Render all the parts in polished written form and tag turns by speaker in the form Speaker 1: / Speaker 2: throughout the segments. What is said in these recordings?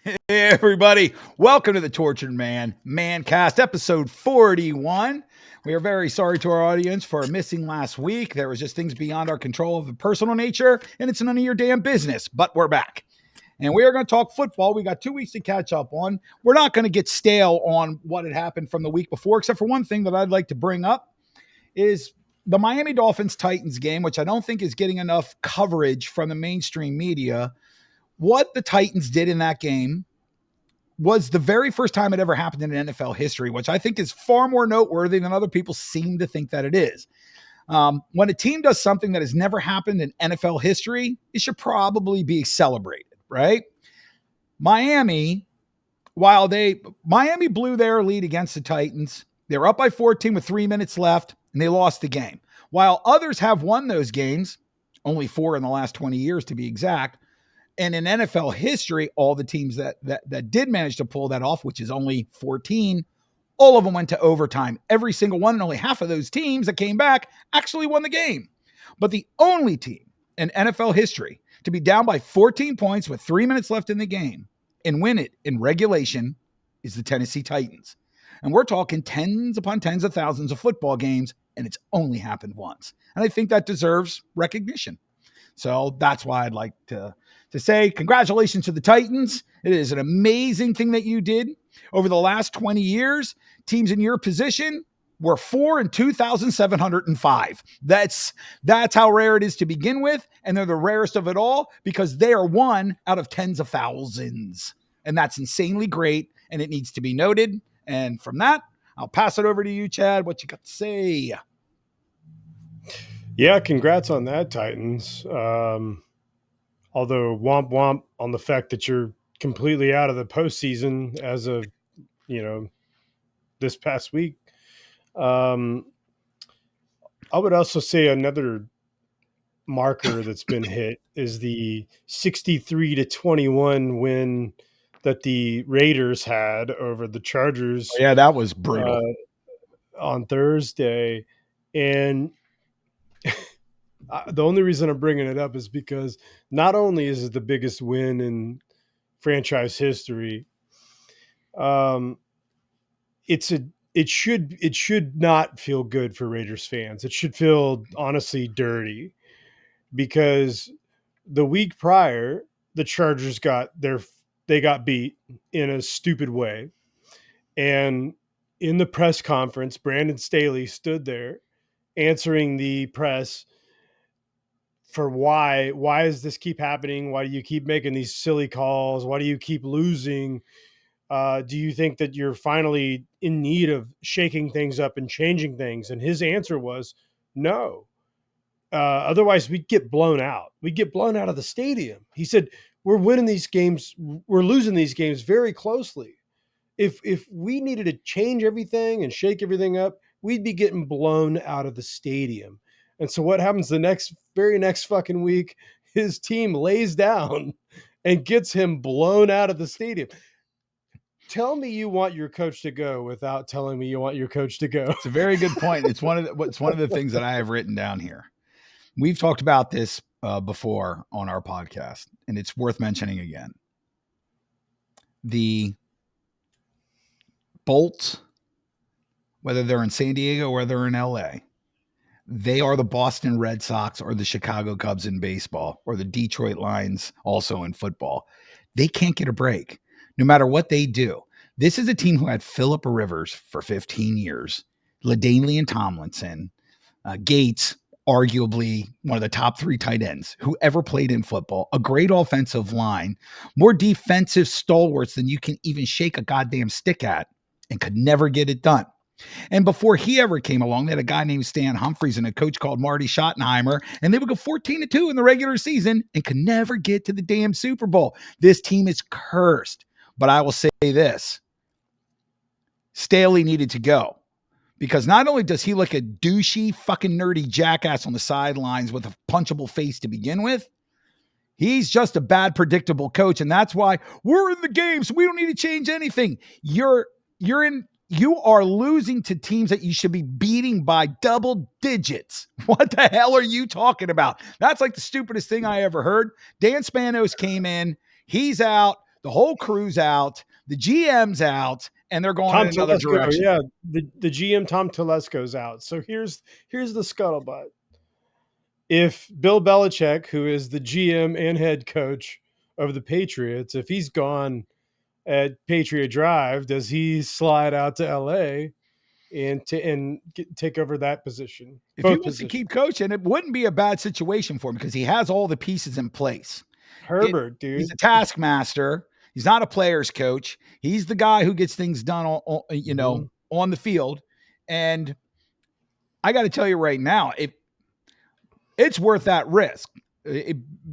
Speaker 1: Hey everybody, welcome to the Tortured Man Mancast, episode 41. We are very sorry to our audience for missing last week. There was just things beyond our control of a personal nature, and it's none of your damn business, but we're back. And we are going to talk football. We got 2 weeks to catch up on. We're not going to get stale on what had happened from the week before, except for one thing that I'd like to bring up is the Miami Dolphins Titans game, which I don't think is getting enough coverage from the mainstream media. What the Titans did in that game was the very first time it ever happened in NFL history, which I think is far more noteworthy than other people seem to think that it is. When a team does something that has never happened in NFL history, it should probably be celebrated, right? Miami, Miami blew their lead against the Titans, they were up by 14 with 3 minutes left, and they lost the game. While others have won those games, only 4 in the last 20 years to be exact, and in NFL history, all the teams that did manage to pull that off, which is only 14, all of them went to overtime. Every single one, and only half of those teams that came back actually won the game. But the only team in NFL history to be down by 14 points with 3 minutes left in the game and win it in regulation is the Tennessee Titans. And we're talking tens upon tens of thousands of football games, and it's only happened once. And I think that deserves recognition. So that's why I'd like to say congratulations to the Titans. It is an amazing thing that you did. Over the last 20 years, teams in your position were 4 and 2,705. That's how rare it is to begin with, and they're the rarest of it all because they are one out of tens of thousands. And that's insanely great, and it needs to be noted. And from that, I'll pass it over to you, Chad. What you got to say?
Speaker 2: Yeah, congrats on that, Titans. Although womp womp on the fact that you're completely out of the postseason as of, this past week. I would also say another marker that's been hit is the 63-21 win that the Raiders had over the Chargers.
Speaker 1: Yeah, that was brutal.
Speaker 2: On Thursday. And the only reason I'm bringing it up is because not only is it the biggest win in franchise history, it should not feel good for Raiders fans. It should feel honestly dirty because the week prior, the Chargers got beat in a stupid way, and in the press conference, Brandon Staley stood there answering the press for why does this keep happening? Why do you keep making these silly calls? Why do you keep losing? Do you think that you're finally in need of shaking things up and changing things? And his answer was no. Otherwise, we'd get blown out. We'd get blown out of the stadium. He said, we're winning these games. We're losing these games very closely. If we needed to change everything and shake everything up, we'd be getting blown out of the stadium. And so what happens the very next fucking week? His team lays down and gets him blown out of the stadium. Tell me you want your coach to go without telling me you want your coach to go.
Speaker 1: It's a very good point. It's one of the things that I have written down here. We've talked about this before on our podcast, and it's worth mentioning again. The Bolts, whether they're in San Diego or they're in LA, they are the Boston Red Sox or the Chicago Cubs in baseball or the Detroit Lions also in football. They can't get a break no matter what they do. This is a team who had Phillip Rivers for 15 years, LaDainian Tomlinson, Gates, arguably one of the top 3 tight ends who ever played in football, a great offensive line, more defensive stalwarts than you can even shake a goddamn stick at, and could never get it done. And before he ever came along, they had a guy named Stan Humphries and a coach called Marty Schottenheimer, and they would go 14-2 in the regular season and could never get to the damn Super Bowl. This team is cursed. But I will say this. Staley needed to go because not only does he look a douchey, fucking nerdy jackass on the sidelines with a punchable face to begin with, he's just a bad, predictable coach. And that's why we're in the game, so we don't need to change anything. You are losing to teams that you should be beating by double digits. What the hell are you talking about? That's like the stupidest thing I ever heard. Dan Spanos came in. He's out. The whole crew's out. The GM's out, and they're going in
Speaker 2: Tom
Speaker 1: another
Speaker 2: Telesco,
Speaker 1: direction.
Speaker 2: yeah, the GM Tom Telesco's out. So here's the scuttlebutt. If Bill Belichick, who is the GM and head coach of the Patriots, if he's gone at Patriot Drive, does he slide out to LA and take over that position?
Speaker 1: If he
Speaker 2: Both
Speaker 1: wants to
Speaker 2: positions.
Speaker 1: keep coaching, it wouldn't be a bad situation for him because he has all the pieces in place.
Speaker 2: Herbert,
Speaker 1: He's
Speaker 2: dude.
Speaker 1: a taskmaster. He's not a player's coach. He's the guy who gets things done
Speaker 2: Mhm.
Speaker 1: on the field. And I got to tell you right now, it's worth that risk.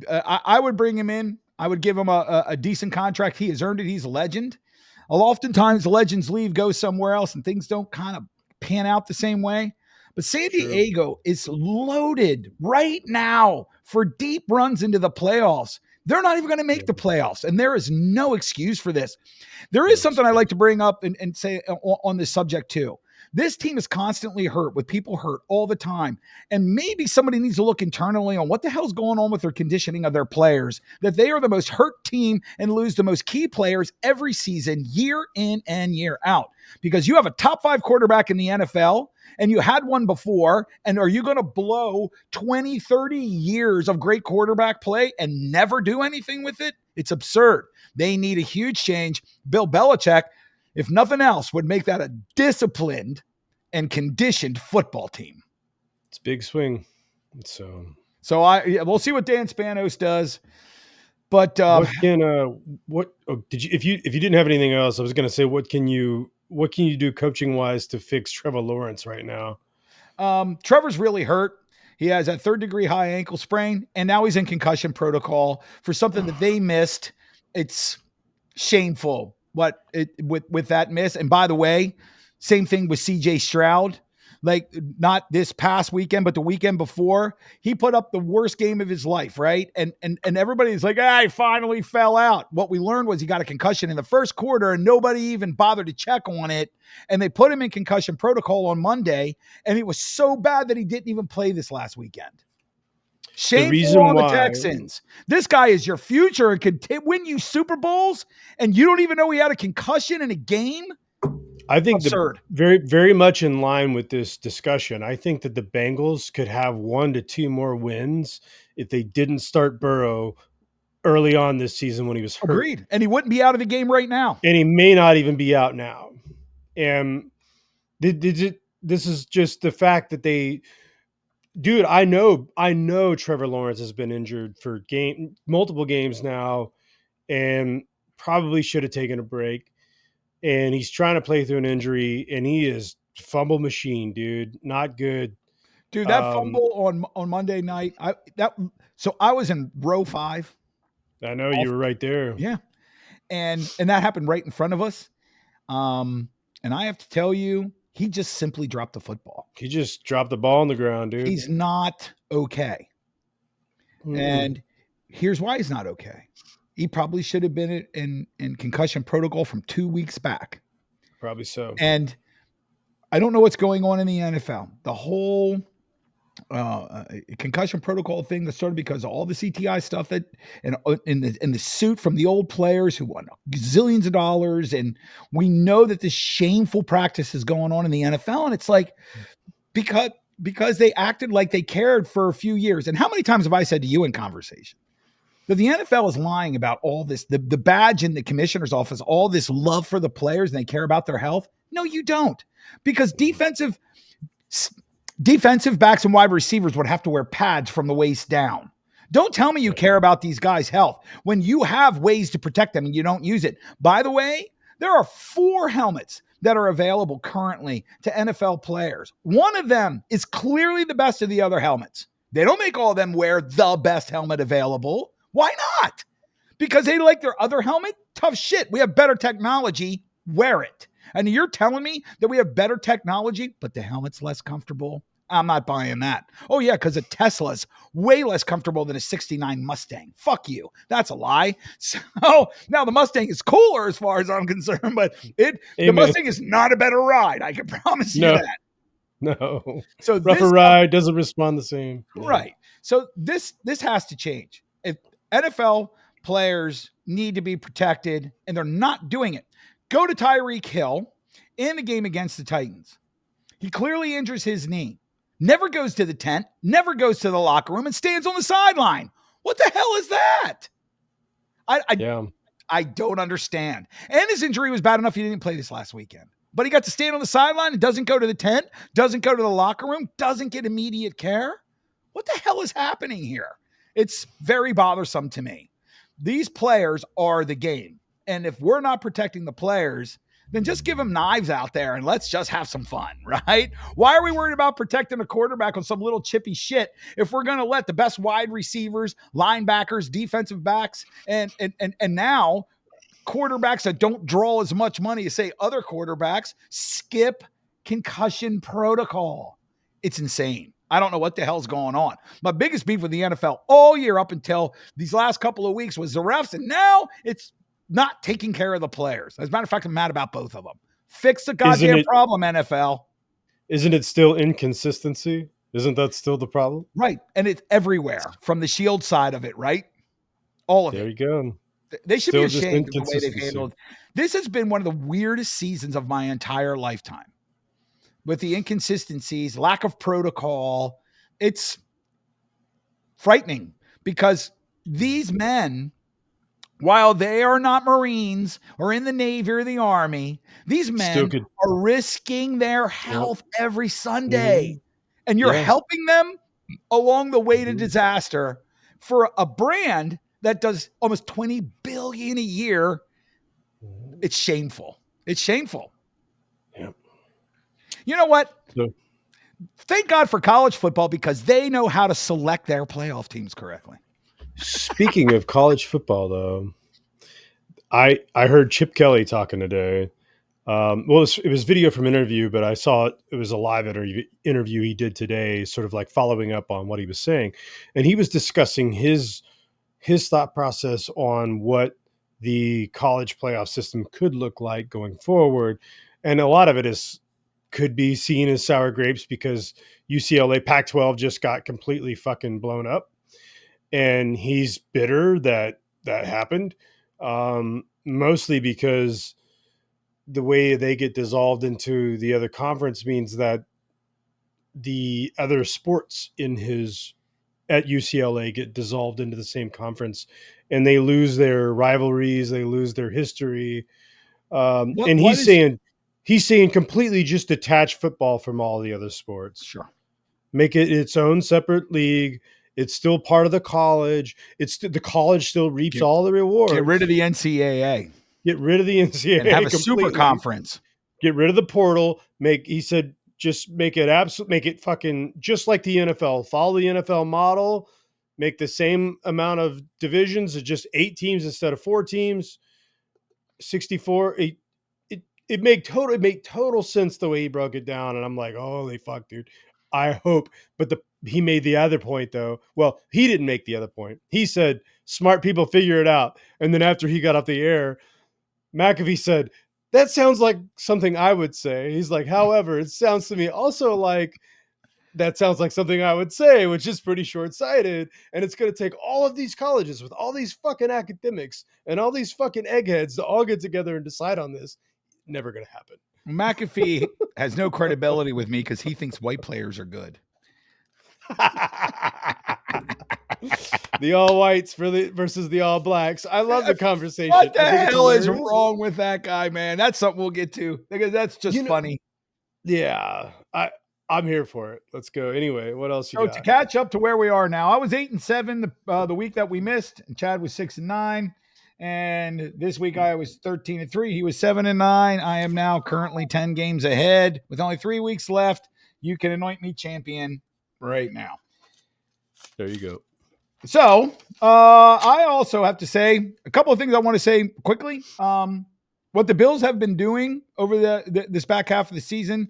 Speaker 1: I would bring him in. I would give him a decent contract. He has earned it. He's a legend. Oftentimes, legends leave, go somewhere else, and things don't kind of pan out the same way. But San
Speaker 2: True.
Speaker 1: Diego is loaded right now for deep runs into the playoffs. They're not even going to make the playoffs, and there is no excuse for this. There is something I like to bring up and say on this subject too. This team is constantly hurt with people hurt all the time. And maybe somebody needs to look internally on what the hell's going on with their conditioning of their players, that they are the most hurt team and lose the most key players every season, year in and year out. Because you have a top 5 quarterback in the NFL and you had one before. And are you going to blow 20, 30 years of great quarterback play and never do anything with it? It's absurd. They need a huge change. Bill Belichick, if nothing else, would make that a disciplined and conditioned football team.
Speaker 2: It's a big swing.
Speaker 1: So we'll see what Dan Spanos does. But
Speaker 2: did you if you didn't have anything else, I was going to say what can you do coaching wise to fix Trevor Lawrence right now?
Speaker 1: Trevor's really hurt. He has a 3rd-degree high ankle sprain, and now he's in concussion protocol for something that they missed. It's shameful with that miss. And by the way, same thing with CJ Stroud. Like, not this past weekend, but the weekend before, he put up the worst game of his life, right? And everybody's like, he finally fell out. What we learned was he got a concussion in the first quarter, and nobody even bothered to check on it. And they put him in concussion protocol on Monday, and it was so bad that he didn't even play this last weekend. Shameful on the Texans. This guy is your future and could win you Super Bowls, and you don't even know he had a concussion in a game?
Speaker 2: I think
Speaker 1: absurd.
Speaker 2: Very, very much in line with this discussion. I think that the Bengals could have 1 to 2 more wins if they didn't start Burrow early on this season when he was hurt.
Speaker 1: Agreed. And he wouldn't be out of the game right now.
Speaker 2: And he may not even be out now. And this is just the fact that dude, I know Trevor Lawrence has been injured for multiple games now and probably should have taken a break. And he's trying to play through an injury, and he is fumble machine, dude. Not good.
Speaker 1: Dude, that fumble on Monday night, I was in row 5.
Speaker 2: I know you were right there.
Speaker 1: Yeah. And that happened right in front of us. And I have to tell you, he just simply dropped the football.
Speaker 2: He just dropped the ball on the ground, dude.
Speaker 1: He's not okay. And here's why he's not okay. He probably should have been in concussion protocol from 2 weeks back.
Speaker 2: Probably so.
Speaker 1: And I don't know what's going on in the NFL. The whole concussion protocol thing that started because of all the CTI stuff that in the suit from the old players who won gazillions of dollars, and we know that this shameful practice is going on in the NFL, and it's like because they acted like they cared for a few years. And how many times have I said to you in conversation that the NFL is lying about all this, the badge in the commissioner's office, all this love for the players and they care about their health? No, you don't, because defensive backs and wide receivers would have to wear pads from the waist down. Don't tell me you care about these guys' health when you have ways to protect them and you don't use it. By the way, there are 4 helmets that are available currently to NFL players. One of them is clearly the best of the other helmets. They don't make all of them wear the best helmet available. Why not? Because they like their other helmet? Tough shit. We have better technology. Wear it. And you're telling me that we have better technology, but the helmet's less comfortable? I'm not buying that. Oh, yeah, because a Tesla's way less comfortable than a 69 Mustang. Fuck you. That's a lie. So now the Mustang is cooler as far as I'm concerned, but the Mustang is not a better ride. I can promise you that.
Speaker 2: No.
Speaker 1: So
Speaker 2: rougher ride doesn't respond the same.
Speaker 1: Right. So this has to change. If NFL players need to be protected, and they're not doing it. Go to Tyreek Hill in the game against the Titans. He clearly injures his knee, never goes to the tent, never goes to the locker room, and stands on the sideline. What the hell is that? I don't understand. And his injury was bad enough he didn't play this last weekend. But he got to stand on the sideline and doesn't go to the tent, doesn't go to the locker room, doesn't get immediate care. What the hell is happening here? It's very bothersome to me. These players are the game. And if we're not protecting the players, then just give them knives out there and let's just have some fun, right? Why are we worried about protecting a quarterback on some little chippy shit if we're going to let the best wide receivers, linebackers, defensive backs, and now quarterbacks that don't draw as much money as, say, other quarterbacks skip concussion protocol? It's insane. I don't know what the hell's going on. My biggest beef with the NFL all year up until these last couple of weeks was the refs, and now it's not taking care of the players. As a matter of fact, I'm mad about both of them. Fix the goddamn problem, NFL.
Speaker 2: Isn't it still inconsistency? Isn't that still the problem?
Speaker 1: Right. And it's everywhere from the Shield side of it, right? All of
Speaker 2: it. There you go.
Speaker 1: They should be ashamed of the way they've handled. This has been one of the weirdest seasons of my entire lifetime. With the inconsistencies, lack of protocol, it's frightening because these men, while they are not Marines or in the Navy or the Army, these men are risking their health every Sunday. And you're helping them along the way to disaster for a brand that does almost $20 billion a year. It's shameful. It's shameful.
Speaker 2: Yep.
Speaker 1: You know what? Thank God for college football because they know how to select their playoff teams correctly.
Speaker 2: Speaking of college football, though, I heard Chip Kelly talking today. It was video from an interview, but I saw it was a live interview he did today, sort of like following up on what he was saying. And he was discussing his thought process on what the college playoff system could look like going forward. And a lot of it could be seen as sour grapes because UCLA Pac-12 just got completely fucking blown up. And he's bitter that happened, mostly because the way they get dissolved into the other conference means that the other sports at UCLA get dissolved into the same conference, and they lose their rivalries, they lose their history. And he's saying completely just detach football from all the other sports.
Speaker 1: Sure.
Speaker 2: Make it its own separate league. It's still part of the college. The college still reaps all the rewards.
Speaker 1: Get rid of the NCAA.
Speaker 2: Get rid of the NCAA
Speaker 1: and have a super conference.
Speaker 2: Get rid of the portal. He said, just make it fucking just like the NFL. Follow the NFL model. Make the same amount of divisions, just 8 teams instead of 4 teams. 64. It made total sense the way he broke it down, and I'm like, holy fuck, dude. I hope. But he made the other point, though. Well, he didn't make the other point. He said, smart people figure it out. And then after he got off the air, McAfee said, that sounds like something I would say. He's like, however, it sounds to me also like that sounds like something I would say, which is pretty short-sighted. And it's going to take all of these colleges with all these fucking academics and all these fucking eggheads to all get together and decide on this. Never going to happen.
Speaker 1: McAfee has no credibility with me because he thinks white players are good.
Speaker 2: The all whites versus the all blacks. I love the conversation.
Speaker 1: What the hell is wrong with that guy, man? That's something we'll get to because that's just funny.
Speaker 2: Yeah, I'm here for it. Let's go. Anyway, what else you got?
Speaker 1: To catch up to where we are now, I was 8-7 the week that we missed, and Chad was 6-9. And this week I was 13-3. He was 7-9. I am now currently 10 games ahead with only 3 weeks left. You can anoint me champion right now.
Speaker 2: There you go.
Speaker 1: So I also have to say a couple of things I want to say quickly. What the Bills have been doing over this back half of the season,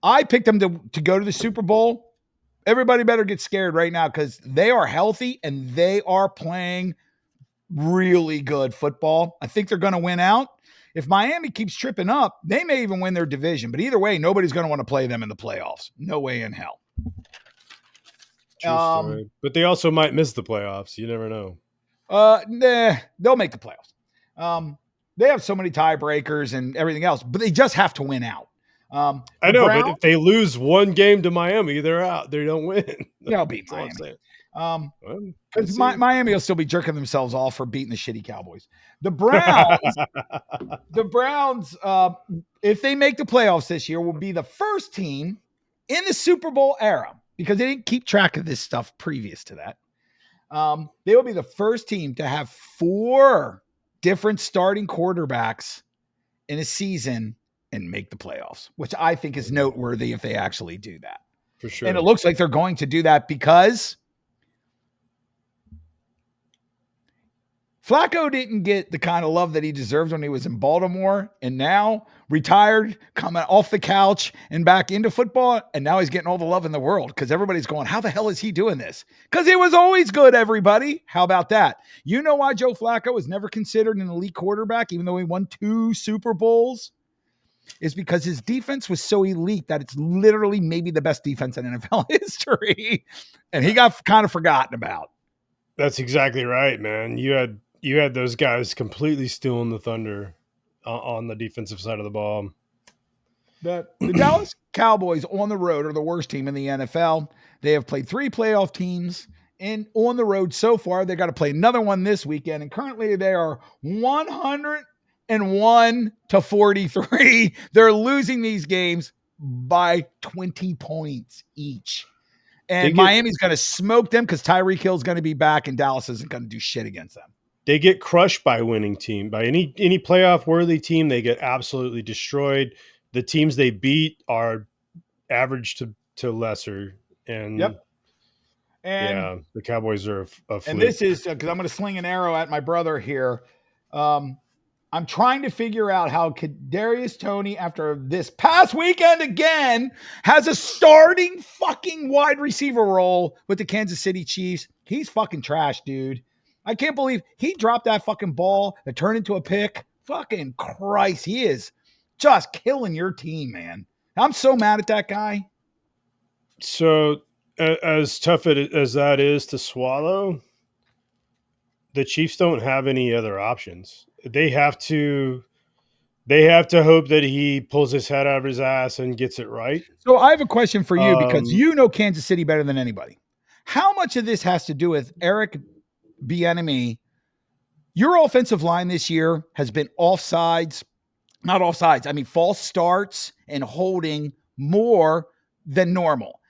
Speaker 1: I picked them to go to the Super Bowl. Everybody better get scared right now because they are healthy and they are playing really good football. I think they're going to win out. If Miami keeps tripping up, they may even win their division. But either way, nobody's going to want to play them in the playoffs. No way in hell.
Speaker 2: True story. But they also might miss the playoffs. You never know.
Speaker 1: Nah, they'll make the playoffs. They have so many tiebreakers and everything else, but they just have to win out.
Speaker 2: I
Speaker 1: The
Speaker 2: know, but
Speaker 1: Browns,
Speaker 2: if they lose one game to Miami, they're out. They don't win.
Speaker 1: they'll beat
Speaker 2: That's all I'm
Speaker 1: Miami.
Speaker 2: saying.
Speaker 1: Um,
Speaker 2: Well, we'll
Speaker 1: because
Speaker 2: see.
Speaker 1: Miami will still be jerking themselves off for beating the shitty Cowboys. The Browns, the Browns, if they make the playoffs this year, will be the first team in the Super Bowl era because they didn't keep track of this stuff previous to that. They will be the first team to have 4 different starting quarterbacks in a season and make the playoffs, which I think is noteworthy if they actually do that.
Speaker 2: For
Speaker 1: And it
Speaker 2: sure.
Speaker 1: looks like they're going to do that because Flacco didn't get the kind of love that he deserved when he was in Baltimore, and now retired, coming off the couch and back into football, and now he's getting all the love in the world because everybody's going, how the hell is he doing this? Because he was always good, everybody. How about that? You know why Joe Flacco was never considered an elite quarterback, even though he won 2 Super Bowls? Is because his defense was so elite that it's literally maybe the best defense in NFL history. And he got kind of forgotten about.
Speaker 2: That's exactly right, man. You had those guys completely stealing the thunder on the defensive side of the ball.
Speaker 1: The Dallas Cowboys on the road are the worst team in the NFL. They have played 3 playoff teams and on the road so far. They got to play another one this weekend. And currently they are 101 to 43. They're losing these games by 20 points each. And Miami's going to smoke them because Tyreek Hill's going to be back and Dallas isn't going to do shit against them.
Speaker 2: They get crushed by a winning team. By any playoff worthy team, they get absolutely destroyed. The teams they beat are average to lesser. And
Speaker 1: yep. And
Speaker 2: yeah, the Cowboys are a fluke.
Speaker 1: And this is because I'm going to sling an arrow at my brother here. I'm trying to figure out how Kadarius Toney, after this past weekend again, has a starting fucking wide receiver role with the Kansas City Chiefs. He's fucking trash, dude. I can't believe he dropped that fucking ball that turned into a pick. Fucking Christ, he is just killing your team, man. I'm so mad at that guy.
Speaker 2: So, as tough as that is to swallow, the Chiefs don't have any other options. They have to hope that he pulls his head out of his ass and gets it right.
Speaker 1: So I have a question for you because you know Kansas City better than anybody. How much of this has to do with Eric Bieniemy? Your offensive line this year has been offsides, not offsides. I mean, false starts and holding more than normal.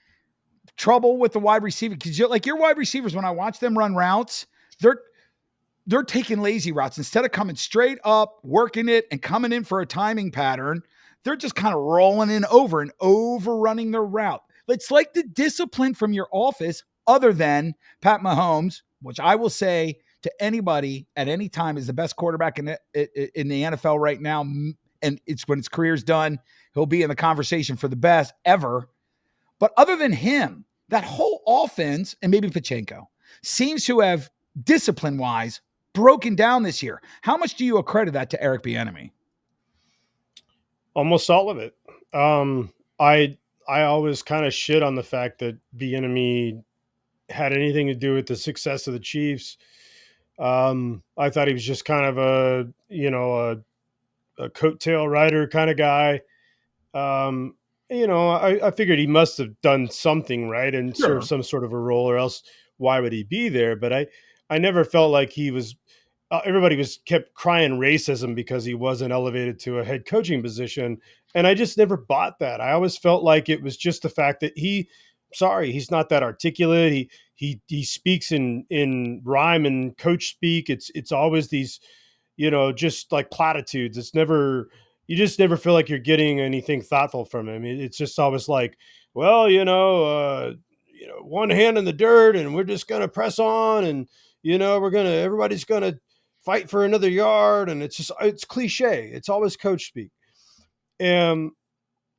Speaker 1: Trouble with the wide receiver because like your wide receivers, when I watch them run routes, they're taking lazy routes instead of coming straight up, working it, and coming in for a timing pattern. They're just kind of rolling in over and overrunning their route. It's like the discipline from your office, other than Pat Mahomes, which I will say to anybody at any time is the best quarterback in the NFL right now. And it's when his career's done, he'll be in the conversation for the best ever. But other than him, that whole offense, and maybe Pachenko, seems to have discipline-wise broken down this year. How much do you accredit that to Eric Bieniemy?
Speaker 2: Almost all of it. I always kind of shit on the fact that Bieniemy had anything to do with the success of the Chiefs. I thought he was just kind of a coattail rider kind of guy. I figured he must have done something right and served some sort of a role, or else why would he be there? But I never felt like he was. Everybody kept crying racism because he wasn't elevated to a head coaching position, and I just never bought that. I always felt like it was just the fact that he's not that articulate. He speaks in rhyme and coach speak. It's always these, just like platitudes. It's never. You just never feel like you're getting anything thoughtful from him. It's just always like, well, one hand in the dirt, and we're just gonna press on, and everybody's gonna fight for another yard, and it's cliche. It's always coach speak. And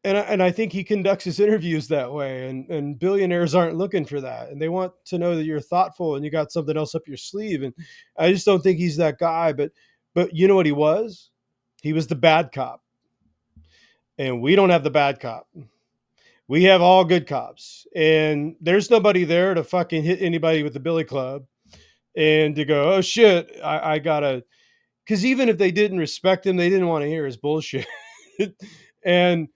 Speaker 2: I think he conducts his interviews that way, and billionaires aren't looking for that, and they want to know that you're thoughtful and you got something else up your sleeve. And I just don't think he's that guy. But you know what he was? He was the bad cop, and we don't have the bad cop. We have all good cops, and there's nobody there to fucking hit anybody with the billy club. and to go, oh shit, I gotta, because even if they didn't respect him, they didn't want to hear his bullshit. And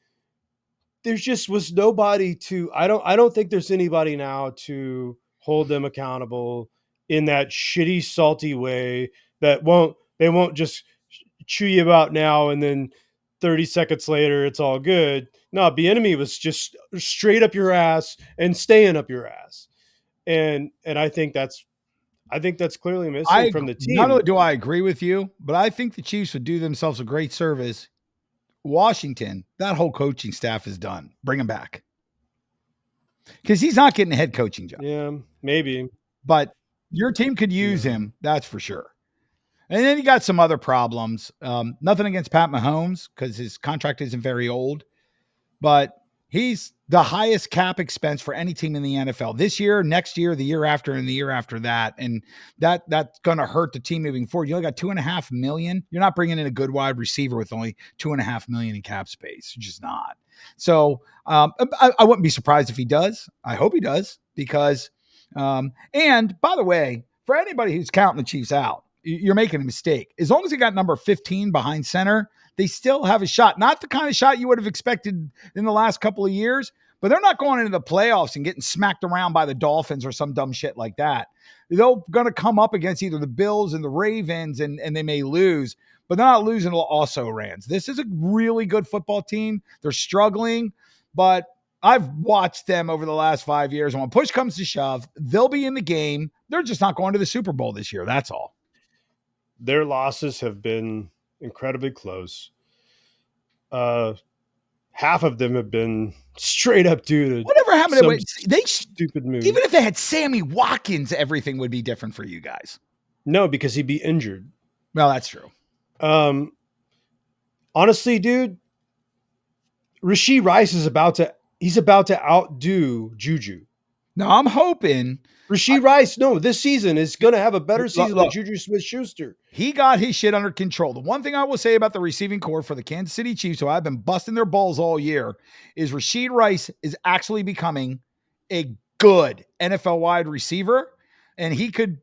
Speaker 2: there just was nobody to, I don't think there's anybody now to hold them accountable in that shitty, salty way that they won't just chew you about now and then 30 seconds later it's all good. No, the enemy was just straight up your ass and staying up your ass. And I think that's clearly missing from the
Speaker 1: Not only
Speaker 2: team.
Speaker 1: do I agree with you, but I think the Chiefs would do themselves a great service. Washington, that whole coaching staff is done. Bring him back because he's not getting a head coaching job.
Speaker 2: Yeah, maybe.
Speaker 1: But your team could use
Speaker 2: Yeah.
Speaker 1: him, that's for sure. And then you got some other problems. Nothing against Pat Mahomes because his contract isn't very old, but he's the highest cap expense for any team in the NFL this year, next year, the year after, and the year after that. And that's going to hurt the team moving forward. You only got $2.5 million. You're not bringing in a good wide receiver with only $2.5 million in cap space. You're just not. So I wouldn't be surprised if he does. I hope he does because. And by the way, for anybody who's counting the Chiefs out, you're making a mistake. As long as they got number 15 behind center, they still have a shot. Not the kind of shot you would have expected in the last couple of years, but they're not going into the playoffs and getting smacked around by the Dolphins or some dumb shit like that. They're going to come up against either the Bills and the Ravens, and they may lose, but they're not losing to also Rams. This is a really good football team. They're struggling, but I've watched them over the last 5 years. And when push comes to shove, they'll be in the game. They're just not going to the Super Bowl this year. That's all.
Speaker 2: Their losses have been incredibly close. Half of them have been straight up due to
Speaker 1: Whatever happened
Speaker 2: some
Speaker 1: to they
Speaker 2: stupid move.
Speaker 1: even if they had Sammy Watkins, everything would be different for you guys.
Speaker 2: No, because he'd be injured.
Speaker 1: Well, that's true.
Speaker 2: Honestly, dude, Rashee Rice is about to outdo Juju.
Speaker 1: No, I'm hoping
Speaker 2: Rashee Rice, no, this season is going to have a better season than
Speaker 1: look,
Speaker 2: Juju Smith-Schuster.
Speaker 1: he got his shit under control. The one thing I will say about the receiving core for the Kansas City Chiefs, who I've been busting their balls all year, is Rashee Rice is actually becoming a good NFL wide receiver. And he could,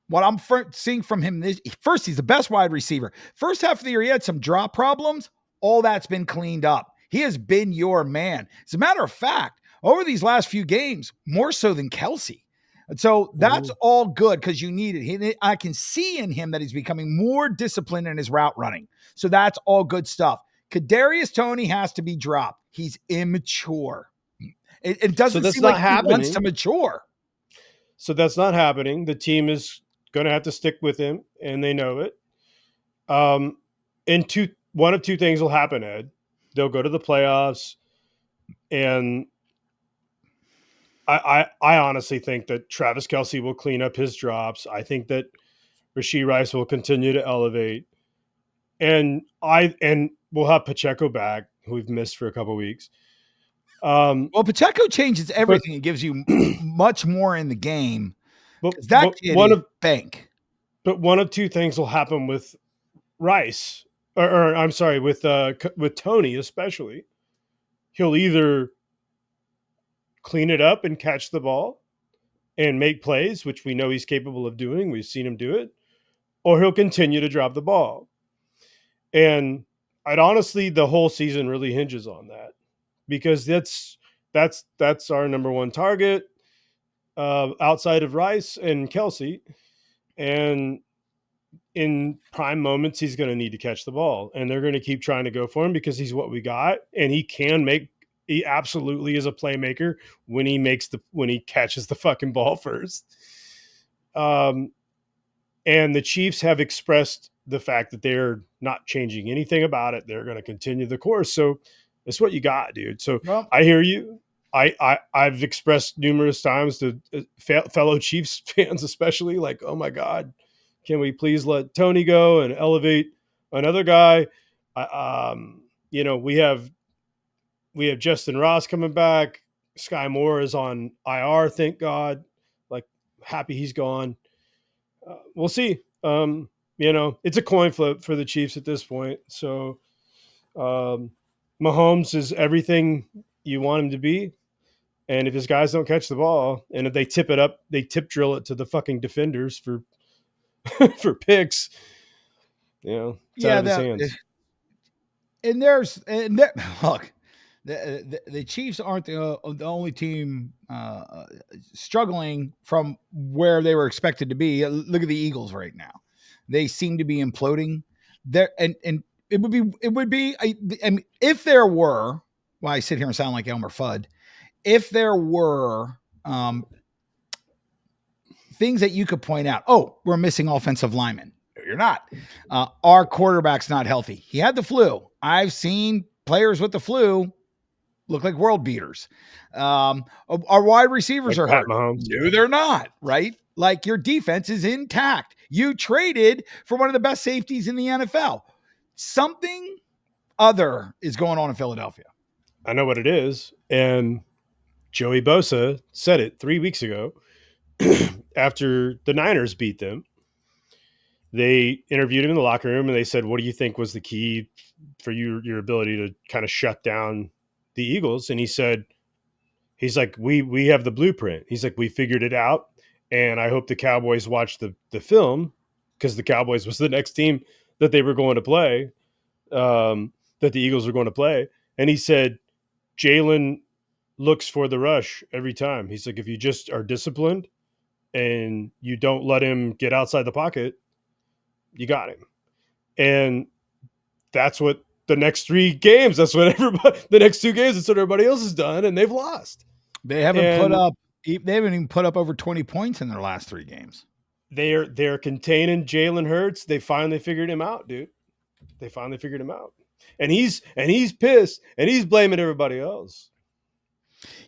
Speaker 1: what I'm seeing from him this first, he's the best wide receiver. First half of the year, he had some drop problems. All that's been cleaned up. He has been your man. As a matter of fact, over these last few games, more so than Kelsey. And so that's all good because you need it. I can see in him that he's becoming more disciplined in his route running. So that's all good stuff. Kadarius Toney has to be dropped. He's immature. It doesn't seem like he wants to mature.
Speaker 2: So that's not happening. The team is going to have to stick with him, and they know it. And one of two things will happen, Ed. They'll go to the playoffs, and I honestly think that Travis Kelce will clean up his drops. I think that Rashee Rice will continue to elevate, and we'll have Pacheco back, who we've missed for a couple of weeks.
Speaker 1: Well, Pacheco changes everything. It gives you much more in the game.
Speaker 2: But
Speaker 1: that kid is bank.
Speaker 2: But one of two things will happen with Rice, or I'm sorry, with Toney especially. He'll either clean it up and catch the ball and make plays, which we know he's capable of doing. We've seen him do it, or he'll continue to drop the ball. And I'd honestly, the whole season really hinges on that, because that's our number one target outside of Rice and Kelsey. And in prime moments, he's going to need to catch the ball, and they're going to keep trying to go for him because he's what we got, and he absolutely is a playmaker when he catches the fucking ball first. And the Chiefs have expressed the fact that they're not changing anything about it. They're going to continue the course. So it's what you got, dude. So I hear you. I've expressed numerous times to fellow Chiefs fans, especially, like, oh my God, can we please let Toney go and elevate another guy? We have Justin Ross coming back. Sky Moore is on IR, thank God. Like, happy he's gone. We'll see. It's a coin flip for the Chiefs at this point. So Mahomes is everything you want him to be, And if his guys don't catch the ball, and if they tip it up, they tip drill it to the fucking defenders for for picks. It's out
Speaker 1: Yeah,
Speaker 2: of his hands.
Speaker 1: and there's and there, look, the Chiefs aren't the only team struggling from where they were expected to be. Look at the Eagles right now; they seem to be imploding. There and it would be. I mean, if there were, well, I sit here and sound like Elmer Fudd. If there were things that you could point out, oh, we're missing offensive linemen. No, you're not. Our quarterback's not healthy. He had the flu. I've seen players with the flu look like world beaters. Our wide receivers
Speaker 2: Like
Speaker 1: are
Speaker 2: Pat
Speaker 1: hurt.
Speaker 2: Mahomes.
Speaker 1: No, they're not, right? Like your defense is intact. You traded for one of the best safeties in the NFL. Something other is going on in Philadelphia.
Speaker 2: I know what it is. And Joey Bosa said it 3 weeks ago after the Niners beat them. They interviewed him in the locker room and they said, "What do you think was the key for your ability to kind of shut down the Eagles?" And he said, he's like, we have the blueprint. He's like, we figured it out. And I hope the Cowboys watch the film, because the Cowboys was the next team that they were going to play, that the Eagles were going to play. And he said, Jalen looks for the rush every time. He's like, if you just are disciplined and you don't let him get outside the pocket, you got him. And that's what the next 3 games, that's what the next 2 games, that's what everybody else has done, and they've lost.
Speaker 1: They haven't even put up over 20 points in their last 3 games.
Speaker 2: They're containing Jalen Hurts. They finally figured him out, dude. They finally figured him out. And he's pissed, and he's blaming everybody else.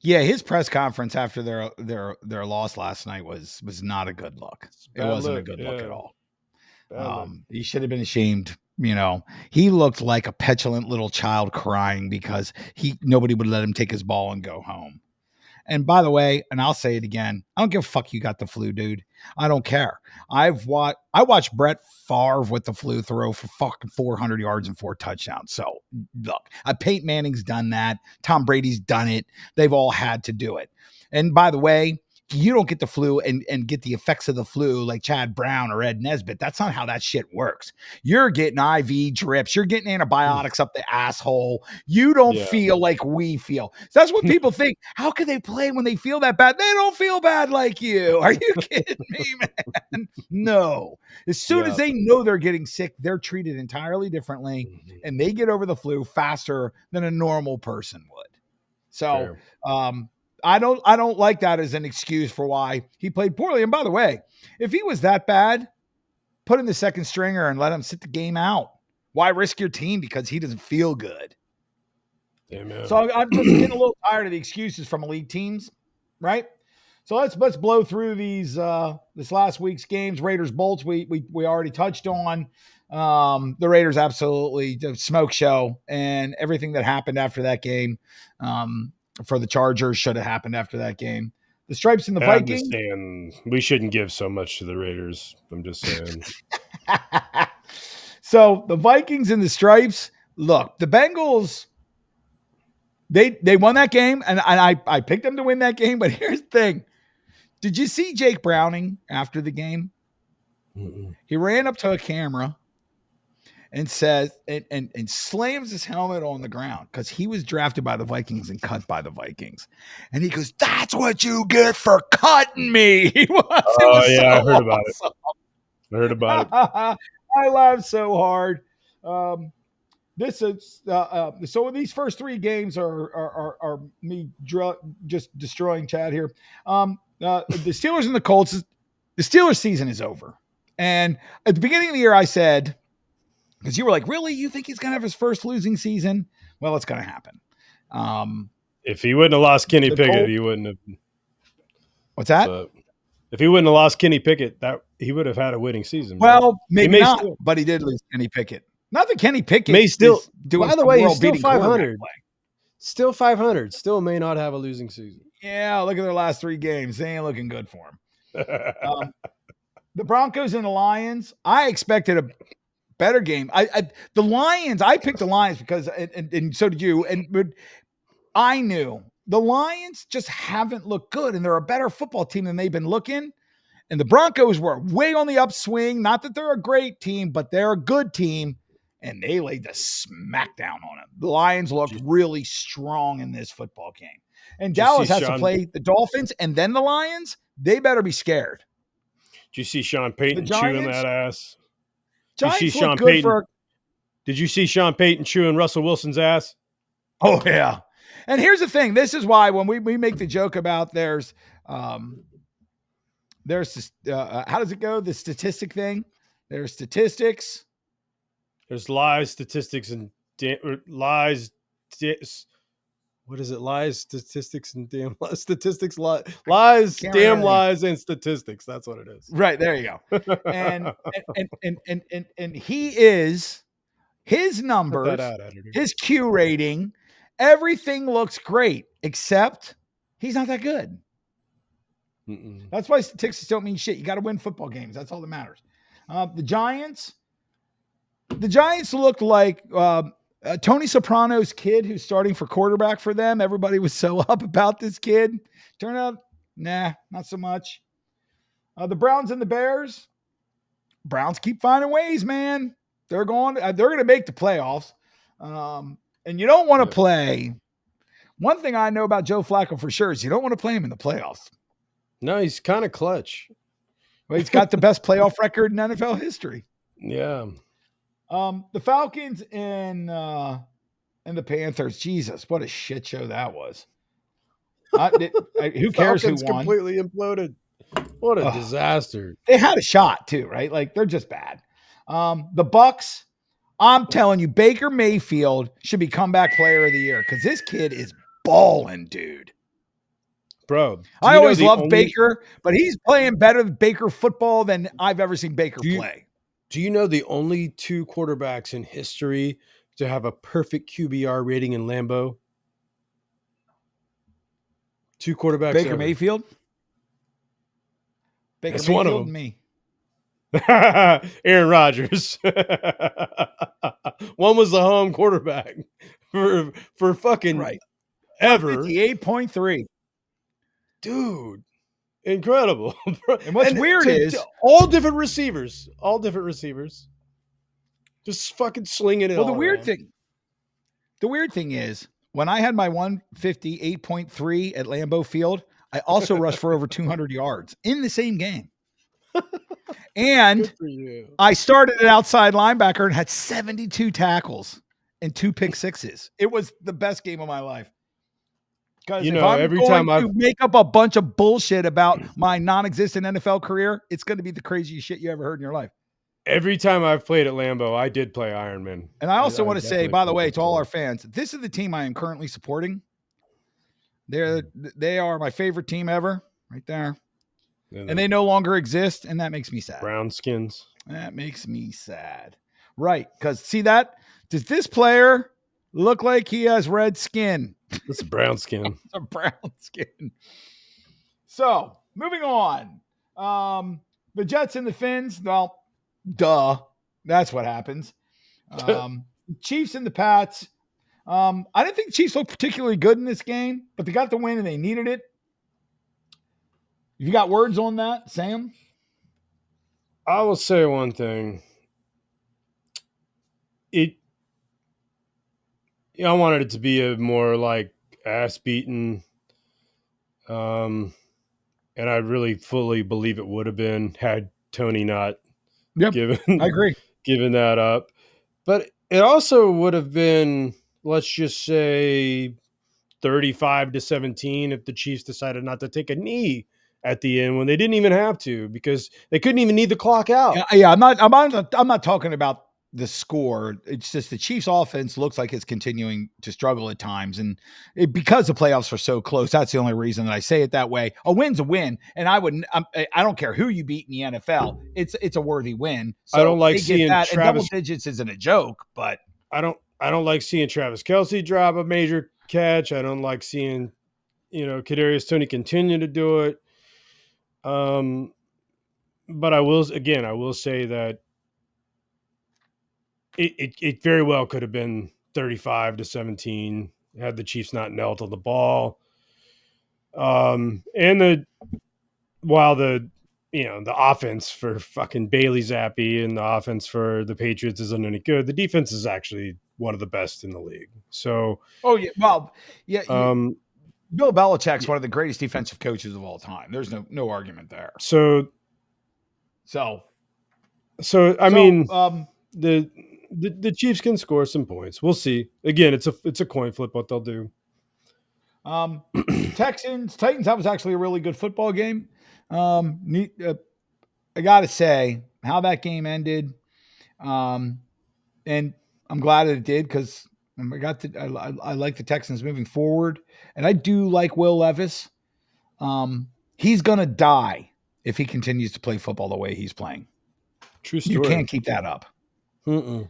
Speaker 1: Yeah, his press conference after their loss last night was not a good look. It wasn't a good look at all. He should have been ashamed. He looked like a petulant little child crying because nobody would let him take his ball and go home. And by the way, and I'll say it again, I don't give a fuck you got the flu, dude. I don't care. I watched Brett Favre with the flu throw for fucking 400 yards and 4 touchdowns. So look, Peyton Manning's done that. Tom Brady's done it. They've all had to do it. And by the way, you don't get the flu and get the effects of the flu like Chad Brown or Ed Nesbitt. That's not how that shit works. You're getting IV drips. You're getting antibiotics up the asshole. You don't feel like we feel. So that's what people think. How can they play when they feel that bad? They don't feel bad like you. Are you kidding me, man? No. As soon as they know they're getting sick, they're treated entirely differently, and they get over the flu faster than a normal person would. So, I don't like that as an excuse for why he played poorly. And by the way, if he was that bad, put in the second stringer and let him sit the game out. Why risk your team because he doesn't feel good?
Speaker 2: Amen.
Speaker 1: So I'm just getting a little tired of the excuses from elite teams, right? So let's blow through these this last week's games. Raiders Bolts we already touched on. The Raiders absolutely smoke show, and everything that happened after that game. For the Chargers should have happened after that game. The Stripes and the Vikings.
Speaker 2: We shouldn't give so much to the Raiders. I'm just saying.
Speaker 1: So the Vikings and the Stripes. Look, the Bengals. They won that game, and I picked them to win that game. But here's the thing: did you see Jake Browning after the game?
Speaker 2: Mm-mm.
Speaker 1: He ran up to a camera and says and slams his helmet on the ground because he was drafted by the Vikings and cut by the Vikings. And he goes, "That's what you get for cutting me." It was
Speaker 2: yeah,
Speaker 1: so
Speaker 2: I heard about
Speaker 1: awesome.
Speaker 2: it. I heard about it.
Speaker 1: I laughed so hard. This is so these first 3 games are me just destroying Chad here. The Steelers and the Colts. The Steelers season is over. And at the beginning of the year, I said, because you were like, really? You think he's going to have his first losing season? Well, it's going to happen.
Speaker 2: If he wouldn't have lost Kenny Pickett, he wouldn't have.
Speaker 1: What's that?
Speaker 2: If he wouldn't have lost Kenny Pickett, he would have had a winning season.
Speaker 1: Well, maybe not, but he did lose Kenny Pickett. Not that Kenny Pickett
Speaker 2: may still
Speaker 1: doing.
Speaker 2: By the way, he's still 500. Still 500. Still may not have a losing season.
Speaker 1: Yeah, look at their last 3 games. They ain't looking good for him. The Broncos and the Lions. I expected a better game. The Lions. I picked the Lions because, and so did you. And I knew the Lions just haven't looked good, and they're a better football team than they've been looking. And the Broncos were way on the upswing. Not that they're a great team, but they're a good team. And they laid the smackdown on them. The Lions looked really strong in this football game. And Dallas has to play the Dolphins and then the Lions. They better be scared.
Speaker 2: Did you see Sean Payton chewing that ass?
Speaker 1: Giants look good for.
Speaker 2: Did you see Sean Payton chewing Russell Wilson's ass?
Speaker 1: Oh, yeah. And here's the thing. This is why when we make the joke about there's how does it go? The statistic thing. There's statistics.
Speaker 2: There's lies, statistics, and lies. What is it? Lies, statistics, and damn lies. Statistics, lies, damn lies, and statistics. That's what it is.
Speaker 1: Right, there you go. And he is his numbers, his Q rating, everything looks great, except he's not that good. That's why statistics don't mean shit. You got to win football games. That's all that matters. The Giants looked like Tony Soprano's kid who's starting for quarterback for them. Everybody was so up about this kid. Turned out, nah, not so much. The Browns and the Bears. Browns keep finding ways, man. They're going to make the playoffs. And you don't want to play. One thing I know about Joe Flacco for sure is you don't want to play him in the playoffs.
Speaker 2: No, he's kind of clutch.
Speaker 1: Well, he's got the best playoff record in NFL history.
Speaker 2: Yeah.
Speaker 1: The Falcons and the Panthers. Jesus, what a shit show that was. Who cares who won?
Speaker 2: Completely imploded. What a disaster.
Speaker 1: They had a shot too, right? Like they're just bad. The Bucks, I'm telling you, Baker Mayfield should be comeback player of the year because this kid is balling, dude.
Speaker 2: Bro,
Speaker 1: I always loved Baker, but he's playing better Baker football than I've ever seen Baker play.
Speaker 2: Do you know the only two quarterbacks in history to have a perfect QBR rating in Lambeau? Two quarterbacks.
Speaker 1: Baker Mayfield? Baker
Speaker 2: That's
Speaker 1: Mayfield
Speaker 2: one of them.
Speaker 1: And me.
Speaker 2: Aaron Rodgers. One was the home quarterback for fucking ever.
Speaker 1: 58.3.
Speaker 2: Dude. Incredible.
Speaker 1: And what's weird is
Speaker 2: all different receivers. Just fucking slinging it.
Speaker 1: Well, the weird thing is when I had my 158.3 at Lambeau Field, I also rushed for over 200 yards in the same game. And I started an outside linebacker and had 72 tackles and 2 pick sixes. It was the best game of my life. Because if I'm
Speaker 2: every
Speaker 1: going
Speaker 2: time
Speaker 1: to make up a bunch of bullshit about my non-existent NFL career, it's going to be the craziest shit you ever heard in your life.
Speaker 2: Every time I've played at Lambeau, I did play Ironman.
Speaker 1: And I also want to say, by the way, to all our fans, this is the team I am currently supporting. They are my favorite team ever, right there. And they no longer exist, and that makes me sad.
Speaker 2: Brown skins.
Speaker 1: That makes me sad. Right, because see that? Does this player look like he has red skin?
Speaker 2: It's a brown skin.
Speaker 1: It's a brown skin. So, moving on. The Jets and the Finns, well, duh. That's what happens. Chiefs and the Pats. I didn't think the Chiefs looked particularly good in this game, but they got the win and they needed it. You got words on that, Sam?
Speaker 2: I will say one thing. I wanted it to be a more like ass beaten. And I really fully believe it would have been had Tony not given that up. But it also would have been, let's just say, 35-17 if the Chiefs decided not to take a knee at the end when they didn't even have to because they couldn't even need the clock out.
Speaker 1: Yeah, I'm not talking about the score. It's just the Chiefs offense looks like it's continuing to struggle at times. And because the playoffs are so close, that's the only reason that I say it that way. A win's a win. And I don't care who you beat in the NFL. It's a worthy win. So
Speaker 2: I don't like seeing
Speaker 1: that. And double digits isn't a joke, but
Speaker 2: I don't like seeing Travis Kelce drop a major catch. I don't like seeing, Kadarius Toney continue to do it. But I will say that it very well could have been 35-17 had the Chiefs not knelt on the ball. And the while the the offense for fucking Bailey Zappi and the offense for the Patriots isn't any good, the defense is actually one of the best in the league. So,
Speaker 1: Oh yeah, well, yeah.
Speaker 2: um,
Speaker 1: Bill Belichick's
Speaker 2: yeah,
Speaker 1: one of the greatest defensive coaches of all time. There's no argument there.
Speaker 2: so
Speaker 1: So
Speaker 2: I
Speaker 1: so
Speaker 2: mean, the, the Chiefs can score some points. We'll see. Again, it's a coin flip what they'll do.
Speaker 1: um, Texans Titans. That was actually a really good football game. Neat. I gotta say how that game ended. Um, and I'm glad that it did because I like the Texans moving forward, and I do like Will Levis. He's gonna die if he continues to play football the way he's playing.
Speaker 2: True
Speaker 1: You
Speaker 2: story.
Speaker 1: can't keep that up.
Speaker 2: Mm-mm.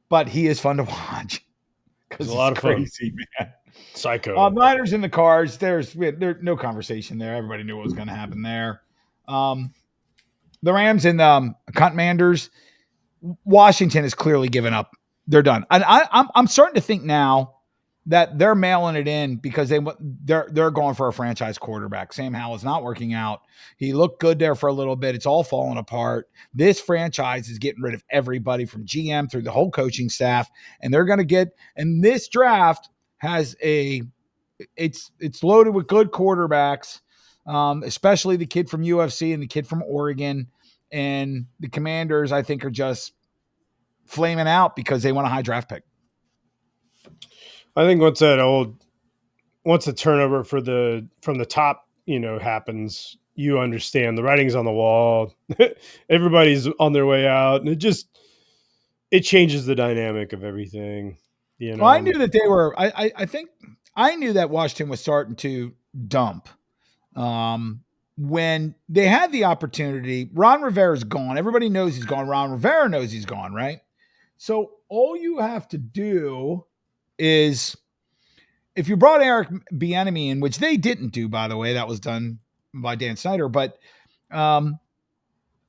Speaker 1: But he is fun to watch
Speaker 2: It's
Speaker 1: because
Speaker 2: a
Speaker 1: he's
Speaker 2: lot of fun.
Speaker 1: crazy, man.
Speaker 2: Psycho.
Speaker 1: Niners in the cards. There's no conversation there. Everybody knew what was going to happen there. Um, the Rams and Commanders. Washington has clearly given up. They're done. And I'm starting to think now that they're mailing it in because they're going for a franchise quarterback. Sam Howell is not working out. He looked good there for a little bit. It's all falling apart. This franchise is getting rid of everybody from GM through the whole coaching staff, and they're going to get. And this draft has it's loaded with good quarterbacks, especially the kid from UFC and the kid from Oregon. And the Commanders, I think, are just flaming out because they want a high draft pick.
Speaker 2: I think once the turnover for the from the top, happens, you understand the writing's on the wall. Everybody's on their way out, and it changes the dynamic of everything.
Speaker 1: Well, I knew that they were. I think I knew that Washington was starting to dump. When they had the opportunity, Ron Rivera's gone. Everybody knows he's gone. Ron Rivera knows he's gone, right? So all you have to do is if you brought Eric Bieniemy in, which they didn't do, by the way, that was done by Dan Snyder. Um,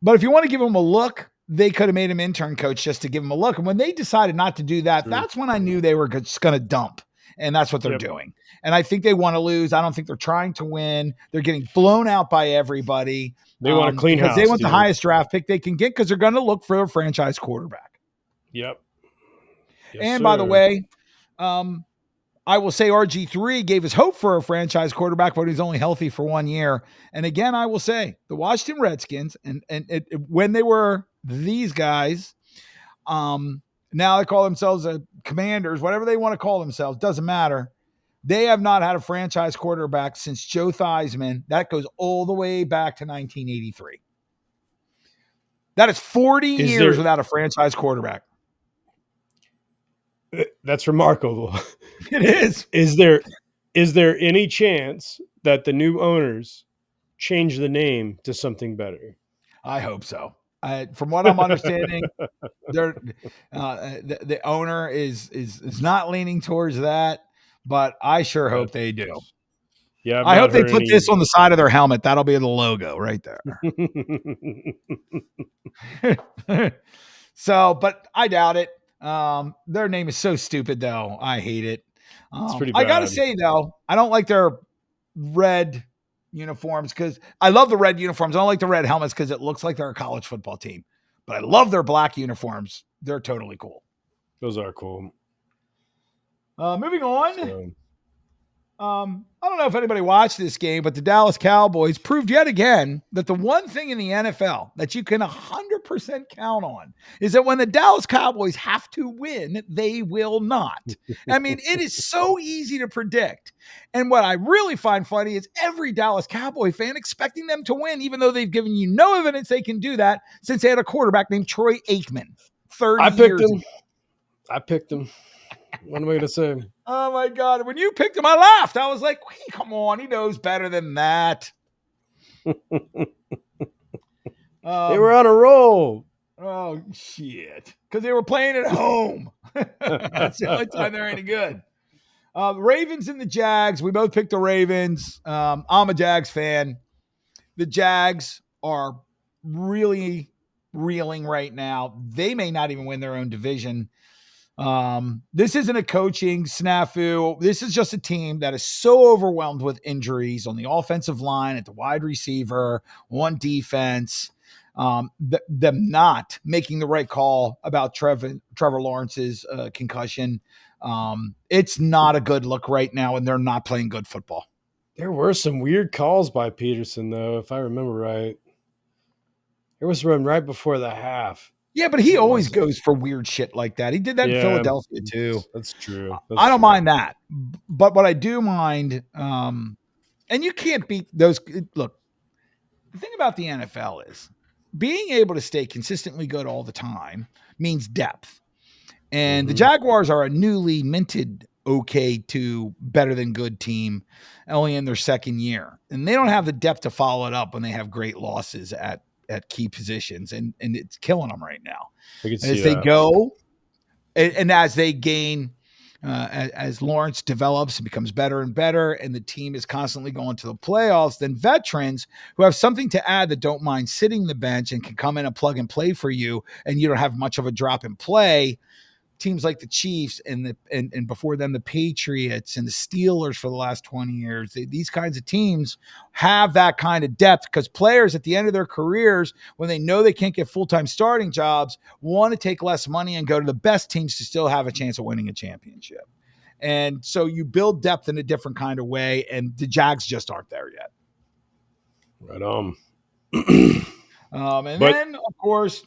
Speaker 1: but if you want to give him a look, they could have made him intern coach just to give him a look. And when they decided not to do that,
Speaker 2: True.
Speaker 1: that's when I knew they were just going to dump. And that's what they're
Speaker 2: Yep.
Speaker 1: doing. And I think they want to lose. I don't think they're trying to win. They're getting blown out by everybody
Speaker 2: They want a clean
Speaker 1: because they
Speaker 2: house,
Speaker 1: want the
Speaker 2: dude.
Speaker 1: highest draft pick they can get because they're going to look for a franchise quarterback.
Speaker 2: Yep. Yes,
Speaker 1: And by the
Speaker 2: sir.
Speaker 1: way, I will say RG3 gave us hope for a franchise quarterback, but he's only healthy for 1 year. And again, I will say the Washington Redskins, when they were these guys, now they call themselves Commanders, whatever they want to call themselves, doesn't matter. They have not had a franchise quarterback since Joe Theismann. That goes all the way back to 1983. That is 40
Speaker 2: Is
Speaker 1: years
Speaker 2: there?
Speaker 1: without a franchise quarterback.
Speaker 2: That's remarkable.
Speaker 1: It is.
Speaker 2: Is there any chance that the new owners change the name to something better?
Speaker 1: I hope so. From what I'm understanding, they're the owner is not leaning towards that, but I sure hope they do.
Speaker 2: That's, yeah, I've
Speaker 1: I
Speaker 2: not
Speaker 1: hope they
Speaker 2: heard
Speaker 1: put
Speaker 2: any.
Speaker 1: this on the side of their helmet. That'll be the logo right there. So, but I doubt it. Their name is so stupid, though. I hate it.
Speaker 2: It's pretty
Speaker 1: I gotta
Speaker 2: bad.
Speaker 1: say though, I don't like their red uniforms because I love the red uniforms. I don't like the red helmets because it looks like they're a college football team. But I love their black uniforms. They're totally cool.
Speaker 2: Those are cool.
Speaker 1: Moving on.
Speaker 2: So
Speaker 1: I don't know if anybody watched this game, but the Dallas Cowboys proved yet again that the one thing in the NFL that you can 100% count on is that when the Dallas Cowboys have to win, they will not. I mean, it is so easy to predict. And what I really find funny is every Dallas Cowboy fan expecting them to win, even though they've given you no evidence they can do that since they had a quarterback named Troy Aikman 30
Speaker 2: I picked
Speaker 1: years
Speaker 2: him.
Speaker 1: ago.
Speaker 2: I picked him. What am I gonna say?
Speaker 1: Oh my God. When you picked him, I laughed. I was like, hey, come on. He knows better than that.
Speaker 2: They were on a roll.
Speaker 1: Oh, shit. Because they were playing at home. That's the only time they're any good. Ravens and the Jags. We both picked the Ravens. I'm a Jags fan. The Jags are really reeling right now. They may not even win their own division. This isn't a coaching snafu. This is just a team that is so overwhelmed with injuries on the offensive line, at the wide receiver, on defense. Them not making the right call about Trevor Lawrence's concussion. It's not a good look right now, and they're not playing good football.
Speaker 2: There were some weird calls by Peterson, though, if I remember right. There was one right before the half.
Speaker 1: Yeah, but he
Speaker 2: What
Speaker 1: always
Speaker 2: was it?
Speaker 1: goes for weird shit like that. He did that in
Speaker 2: Yeah,
Speaker 1: Philadelphia too.
Speaker 2: that's true.
Speaker 1: I
Speaker 2: That's
Speaker 1: don't
Speaker 2: true.
Speaker 1: mind that, but what I do mind, and you can't beat those. Look, the thing about the NFL is being able to stay consistently good all the time means depth. And the
Speaker 2: Mm-hmm.
Speaker 1: Jaguars are a newly minted okay to better than good team only in their second year. And they don't have the depth to follow it up when they have great losses at key positions. And it's killing them right now.
Speaker 2: I can see
Speaker 1: As they
Speaker 2: that.
Speaker 1: go and as they gain as Lawrence develops and becomes better and better, and the team is constantly going to the playoffs, then veterans who have something to add that don't mind sitting the bench and can come in and plug and play for you, and you don't have much of a drop in play. Teams like the Chiefs and before them the Patriots and the Steelers for the last 20 years, these kinds of teams have that kind of depth because players at the end of their careers, when they know they can't get full-time starting jobs, want to take less money and go to the best teams to still have a chance of winning a championship. And so you build depth in a different kind of way, and the Jags just aren't there yet.
Speaker 2: Right on.
Speaker 1: And
Speaker 2: But
Speaker 1: then, of course,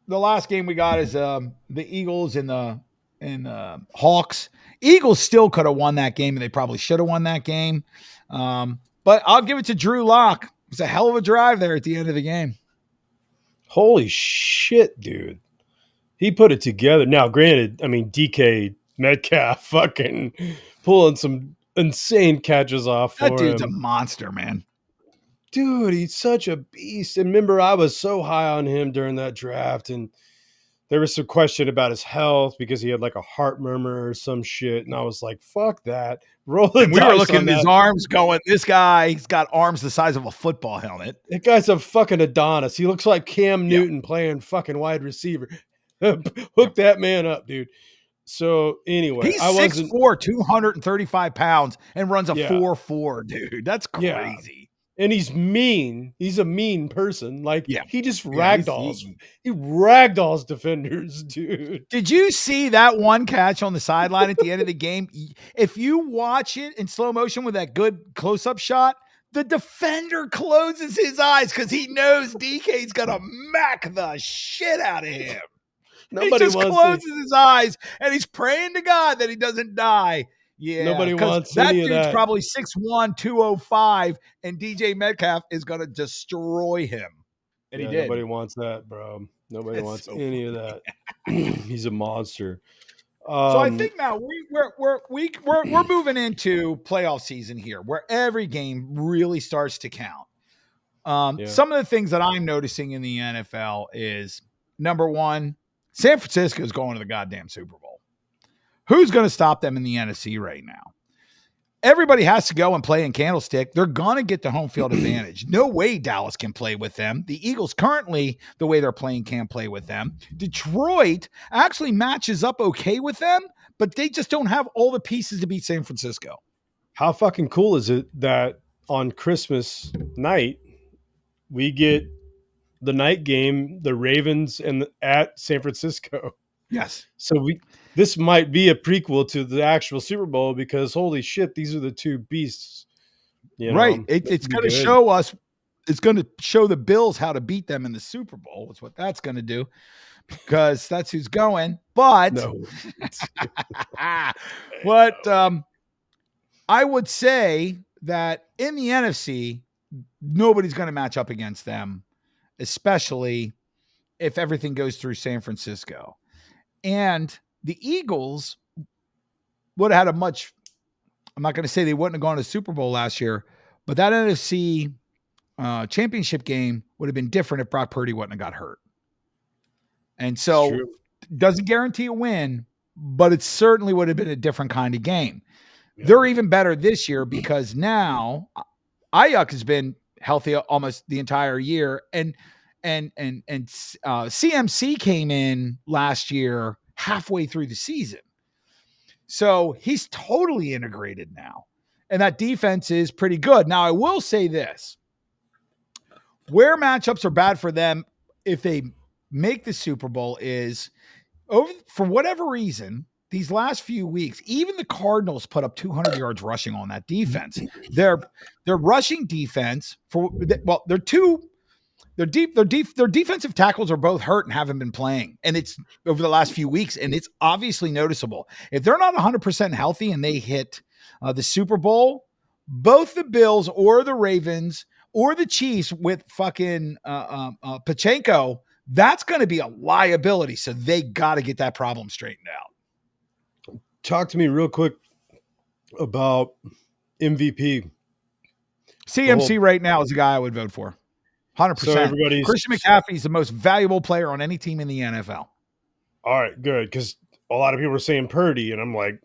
Speaker 1: the last game we got is the Eagles and the Hawks. Eagles still could have won that game, and they probably should have won that game. But I'll give it to Drew Lock. It was a hell of a drive there at the end of the game.
Speaker 2: holy shit, dude. He put it together. Now, granted, I mean, DK Metcalf fucking pulling some insane catches off
Speaker 1: That
Speaker 2: for
Speaker 1: dude's a
Speaker 2: him.
Speaker 1: monster, man.
Speaker 2: Dude, he's such a beast. And remember, I was so high on him during that draft, and there was some question about his health because he had like a heart murmur or some shit. And I was like, fuck that. Roll the
Speaker 1: And we were
Speaker 2: dice
Speaker 1: looking
Speaker 2: on
Speaker 1: at his
Speaker 2: that.
Speaker 1: arms going, this guy, he's got arms the size of a football helmet.
Speaker 2: That guy's a fucking Adonis. He looks like Cam
Speaker 1: Yeah.
Speaker 2: Newton playing fucking wide receiver. Hook
Speaker 1: Yeah.
Speaker 2: that man up, dude. So anyway,
Speaker 1: He's
Speaker 2: I wasn't
Speaker 1: 6'4", 235 pounds, and runs a
Speaker 2: yeah.
Speaker 1: 4.4, dude. That's
Speaker 2: Yeah.
Speaker 1: crazy.
Speaker 2: And he's mean. He's a mean person. Like
Speaker 1: Yeah.
Speaker 2: he just
Speaker 1: Yeah,
Speaker 2: ragdolls. He ragdolls defenders, dude.
Speaker 1: Did you see that one catch on the sideline at the end of the game? If you watch it in slow motion with that good close-up shot, the defender closes his eyes because he knows DK's gonna mack the shit out of him. He
Speaker 2: Nobody
Speaker 1: just
Speaker 2: wants to.
Speaker 1: closes his eyes and he's praying to God that he doesn't die. Yeah,
Speaker 2: Nobody
Speaker 1: because
Speaker 2: wants
Speaker 1: that
Speaker 2: any of
Speaker 1: dude's
Speaker 2: that.
Speaker 1: probably 6'1", 205, and DJ Metcalf is gonna destroy him. And
Speaker 2: Yeah,
Speaker 1: he did.
Speaker 2: nobody wants that, bro. Nobody
Speaker 1: It's
Speaker 2: wants
Speaker 1: so
Speaker 2: any of that. He's a monster.
Speaker 1: So I think now we're moving into playoff season here, where every game really starts to count.
Speaker 2: Yeah.
Speaker 1: Some of the things that I'm noticing in the NFL is number one, San Francisco is going to the goddamn Super Bowl. Who's going to stop them in the NFC right now? Everybody has to go and play in Candlestick. They're going to get the home field advantage. No way Dallas can play with them. The Eagles currently, the way they're playing, can't play with them. Detroit actually matches up okay with them, but they just don't have all the pieces to beat San Francisco.
Speaker 2: How fucking cool is it that on Christmas night we get the night game, the Ravens and at San Francisco?
Speaker 1: Yes.
Speaker 2: So this might be a prequel to the actual Super Bowl because holy shit, these are the two beasts. You know,
Speaker 1: right. It's going to
Speaker 2: good.
Speaker 1: show us, it's going to show the Bills how to beat them in the Super Bowl. It's what that's going to do because that's who's going. But
Speaker 2: No.
Speaker 1: what I would say that in the NFC, nobody's going to match up against them, especially if everything goes through San Francisco. And the Eagles would have had a much, I'm not going to say they wouldn't have gone to Super Bowl last year, but that NFC championship game would have been different if Brock Purdy wouldn't have got hurt. And so doesn't guarantee a win, but it certainly would have been a different kind of game. Yeah. They're even better this year because now Ayuk has been healthy almost the entire year. And CMC came in last year halfway through the season. So he's totally integrated now. And that defense is pretty good. Now, I will say this. Where matchups are bad for them if they make the Super Bowl is for whatever reason, these last few weeks, even the Cardinals put up 200 yards rushing on that defense. Their rushing defense they're two. Their defensive tackles are both hurt and haven't been playing, and it's over the last few weeks, and it's obviously noticeable. If they're not 100% healthy and they hit the Super Bowl, both the Bills or the Ravens or the Chiefs with fucking Pachenko, that's going to be a liability. So they got to get that problem straightened out.
Speaker 2: Talk to me real quick about MVP.
Speaker 1: CMC right now is the guy I would vote for. 100%.
Speaker 2: So
Speaker 1: Christian McCaffrey is the most valuable player on any team in the NFL.
Speaker 2: All right, good. Because a lot of people are saying Purdy, and I'm like,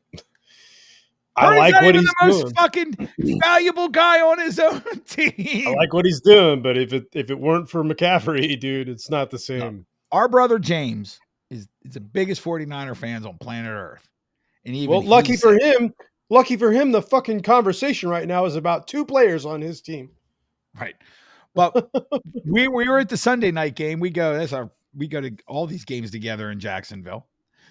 Speaker 1: I like what he's doing. Most fucking valuable guy on his own team.
Speaker 2: I like what he's doing, but if it weren't for McCaffrey, dude, it's not the same.
Speaker 1: No. Our brother James is the biggest 49er fans on planet Earth. And even
Speaker 2: lucky for him, the fucking conversation right now is about two players on his team.
Speaker 1: Right. But we were at the Sunday night game. We go to all these games together in Jacksonville.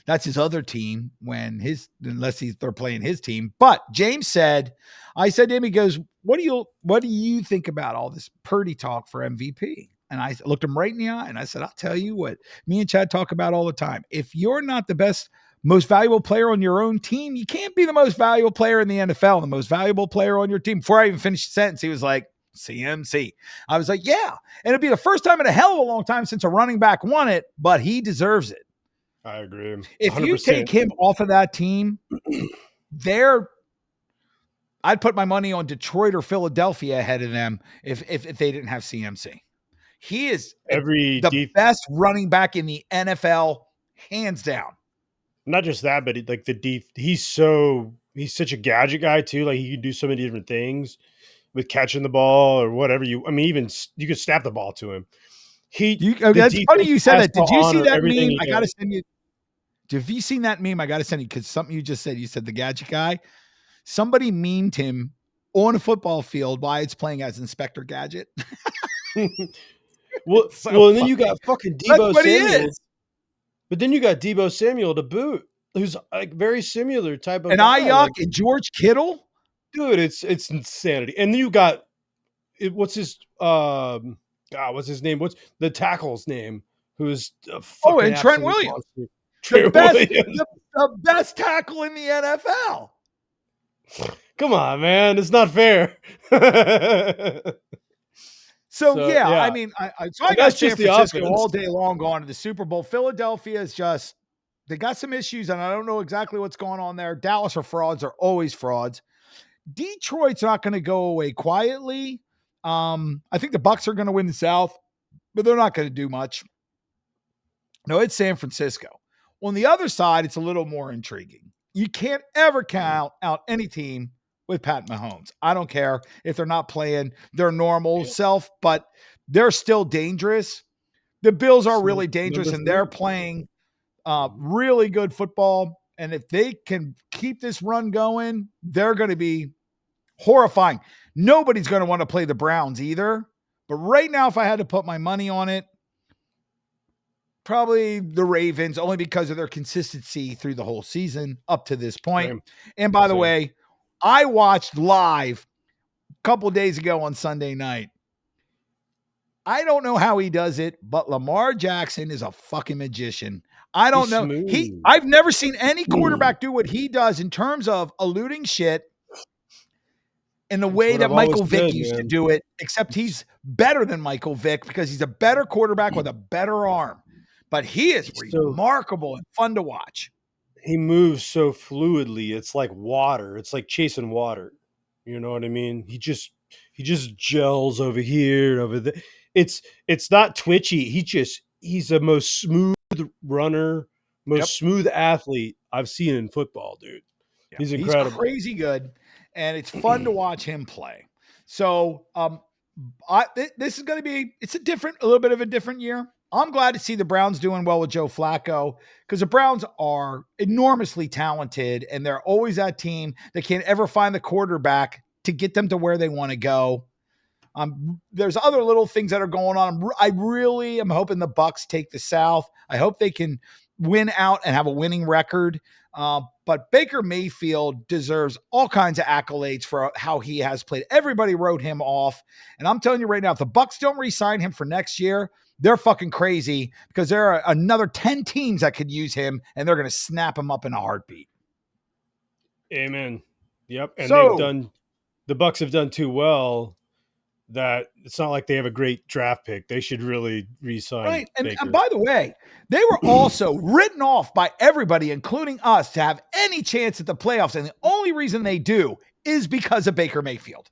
Speaker 1: That's his other team unless they're playing his team. But James I said to him, he goes, what do you think about all this Purdy talk for MVP? And I looked him right in the eye and I said, I'll tell you what me and Chad talk about all the time. If you're not the best, most valuable player on your own team, you can't be the most valuable player in the NFL, the most valuable player on your team. Before I even finished the sentence, he was like, CMC. I was like, yeah. And it'd be the first time in a hell of a long time since a running back won it, but he deserves it.
Speaker 2: I agree. 100%.
Speaker 1: If you take him off of that team, I'd put my money on Detroit or Philadelphia ahead of them if they didn't have CMC. He is the best running back in the NFL, hands down.
Speaker 2: Not just that, but he's such a gadget guy too. Like he can do so many different things with catching the ball or whatever even you could snap the ball to him.
Speaker 1: That's funny you said that. Did you see that meme? I got to send you. Have you seen that meme? I got to send you because something you just said. You said the gadget guy. Somebody memed him on a football field while it's playing as Inspector Gadget.
Speaker 2: and then you got fucking Deebo Samuel. But then you got Deebo Samuel to boot, who's like very similar type of
Speaker 1: and Ayuk and George Kittle.
Speaker 2: Dude, it's insanity. And then you got what's his name? What's the tackle's name? Who's
Speaker 1: and Trent Williams. The best tackle in the NFL.
Speaker 2: Come on, man. It's not fair.
Speaker 1: So yeah, I mean, I got San Francisco all day long going to the Super Bowl. Philadelphia is they got some issues, and I don't know exactly what's going on there. Dallas are frauds, are always frauds. Detroit's not going to go away quietly. I think the Bucs are going to win the South, but they're not going to do much. No, it's San Francisco. On the other side, it's a little more intriguing. You can't ever count out any team with Pat Mahomes. I don't care if they're not playing their normal self, but they're still dangerous. The Bills are really dangerous, and they're playing really good football. And if they can keep this run going, they're going to be horrifying. Nobody's going to want to play the Browns either. But right now, if I had to put my money on it, probably the Ravens, only because of their consistency through the whole season up to this point. Same. And by the way, I watched live a couple of days ago on Sunday night. I don't know how he does it, but Lamar Jackson is a fucking magician. I don't know. I've never seen any quarterback do what he does in terms of eluding shit in the way that Michael Vick used to do it, except he's better than Michael Vick because he's a better quarterback with a better arm. But he is remarkable and fun to watch.
Speaker 2: He moves so fluidly. It's like water. It's like chasing water. You know what I mean? He just gels over here and over there. It's not twitchy. He's the most smooth runner, smooth athlete I've seen in football, dude. Yeah, he's incredible.
Speaker 1: He's crazy good, and it's fun to watch him play. So this is going to be a little bit of a different year. I'm glad to see the Browns doing well with Joe Flacco because the Browns are enormously talented and they're always that team that can't ever find the quarterback to get them to where they want to go. There's other little things that are going on. I really am hoping the Bucks take the South. I hope they can win out and have a winning record. But Baker Mayfield deserves all kinds of accolades for how he has played. Everybody wrote him off. And I'm telling you right now, if the Bucks don't re-sign him for next year, they're fucking crazy because there are another 10 teams that could use him and they're going to snap him up in a heartbeat.
Speaker 2: Amen. Yep. And
Speaker 1: So,
Speaker 2: the Bucks have done too well that it's not like they have a great draft pick. They should really re-sign
Speaker 1: right. And
Speaker 2: Baker.
Speaker 1: by the way, they were also written off by everybody, including us, to have any chance at the playoffs. And the only reason they do is because of Baker Mayfield.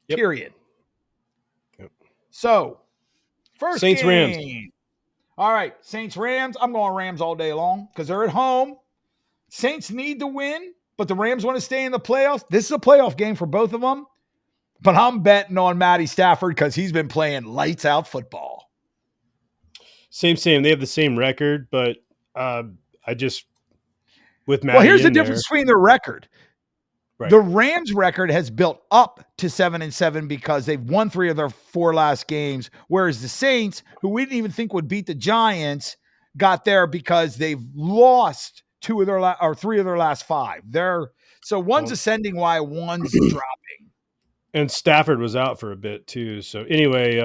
Speaker 2: Yep.
Speaker 1: Period.
Speaker 2: Yep.
Speaker 1: So, first
Speaker 2: Saints
Speaker 1: game.
Speaker 2: Rams.
Speaker 1: All right, Saints Rams. I'm going Rams all day long because they're at home. Saints need to win, but the Rams want to stay in the playoffs. This is a playoff game for both of them. But I'm betting on Matty Stafford because he's been playing lights out football.
Speaker 2: Same. They have the same record, but I just with Matty.
Speaker 1: Well, here's the
Speaker 2: in
Speaker 1: difference
Speaker 2: there,
Speaker 1: between their record.
Speaker 2: right.
Speaker 1: The Rams record has built up to 7-7 because they've won 3 of their 4 last games, whereas the Saints, who we didn't even think would beat the Giants, got there because they've lost 3 of their last 5. So one's ascending while one's dropping.
Speaker 2: And Stafford was out for a bit too. So anyway,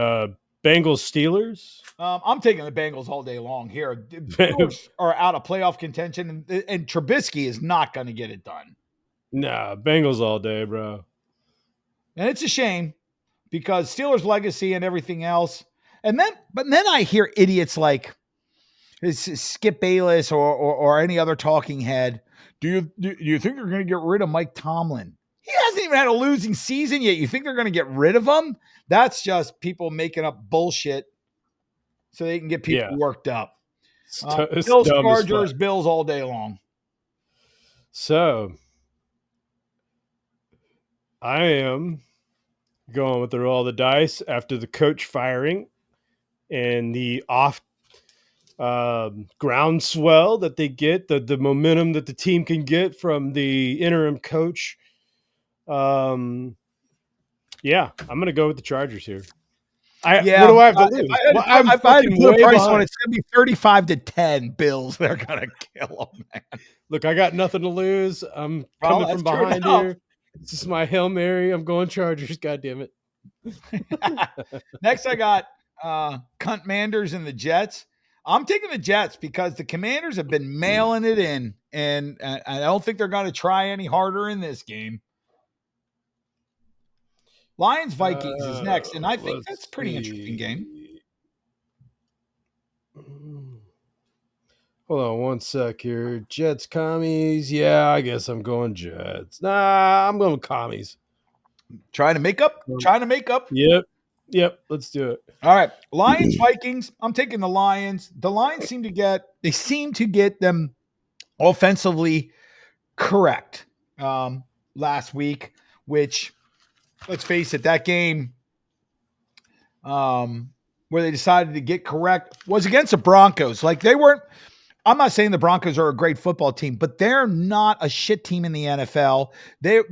Speaker 2: Bengals Steelers.
Speaker 1: I'm taking the Bengals all day long here. The Steelers are out of playoff contention, and Trubisky is not going to get it done.
Speaker 2: Nah, Bengals all day, bro.
Speaker 1: And it's a shame because Steelers legacy and everything else. But then I hear idiots like Skip Bayless or any other talking head. Do you think they're going to get rid of Mike Tomlin? He hasn't even had a losing season yet. You think they're going to get rid of him? That's just people making up bullshit so they can get people worked up. Bills, Chargers, Bills all day long.
Speaker 2: So I am going with the roll of the dice after the coach firing and the off groundswell that they get, the momentum that the team can get from the interim coach. I'm going to go with the Chargers here. What do I have to lose?
Speaker 1: If I had to put a price on it, it's going to be 35-10 Bills. They're going to kill them, man.
Speaker 2: Look, I got nothing to lose. I'm coming from behind here. This is my Hail Mary. I'm going Chargers. God damn it.
Speaker 1: Next, I got Cunt Manders and the Jets. I'm taking the Jets because the Commanders have been mailing it in, and I don't think they're going to try any harder in this game. Lions Vikings is next, and I think that's a pretty interesting game.
Speaker 2: Hold on one sec here. Jets, commies. Yeah, I guess I'm going Jets. Nah, I'm going commies.
Speaker 1: Trying to make up.
Speaker 2: Yep. Let's do it.
Speaker 1: All right. Lions, Vikings. I'm taking the Lions. The Lions seem to get them offensively correct last week, which, let's face it, that game where they decided to get correct was against the Broncos. Like I'm not saying the Broncos are a great football team, but they're not a shit team in the NFL. Their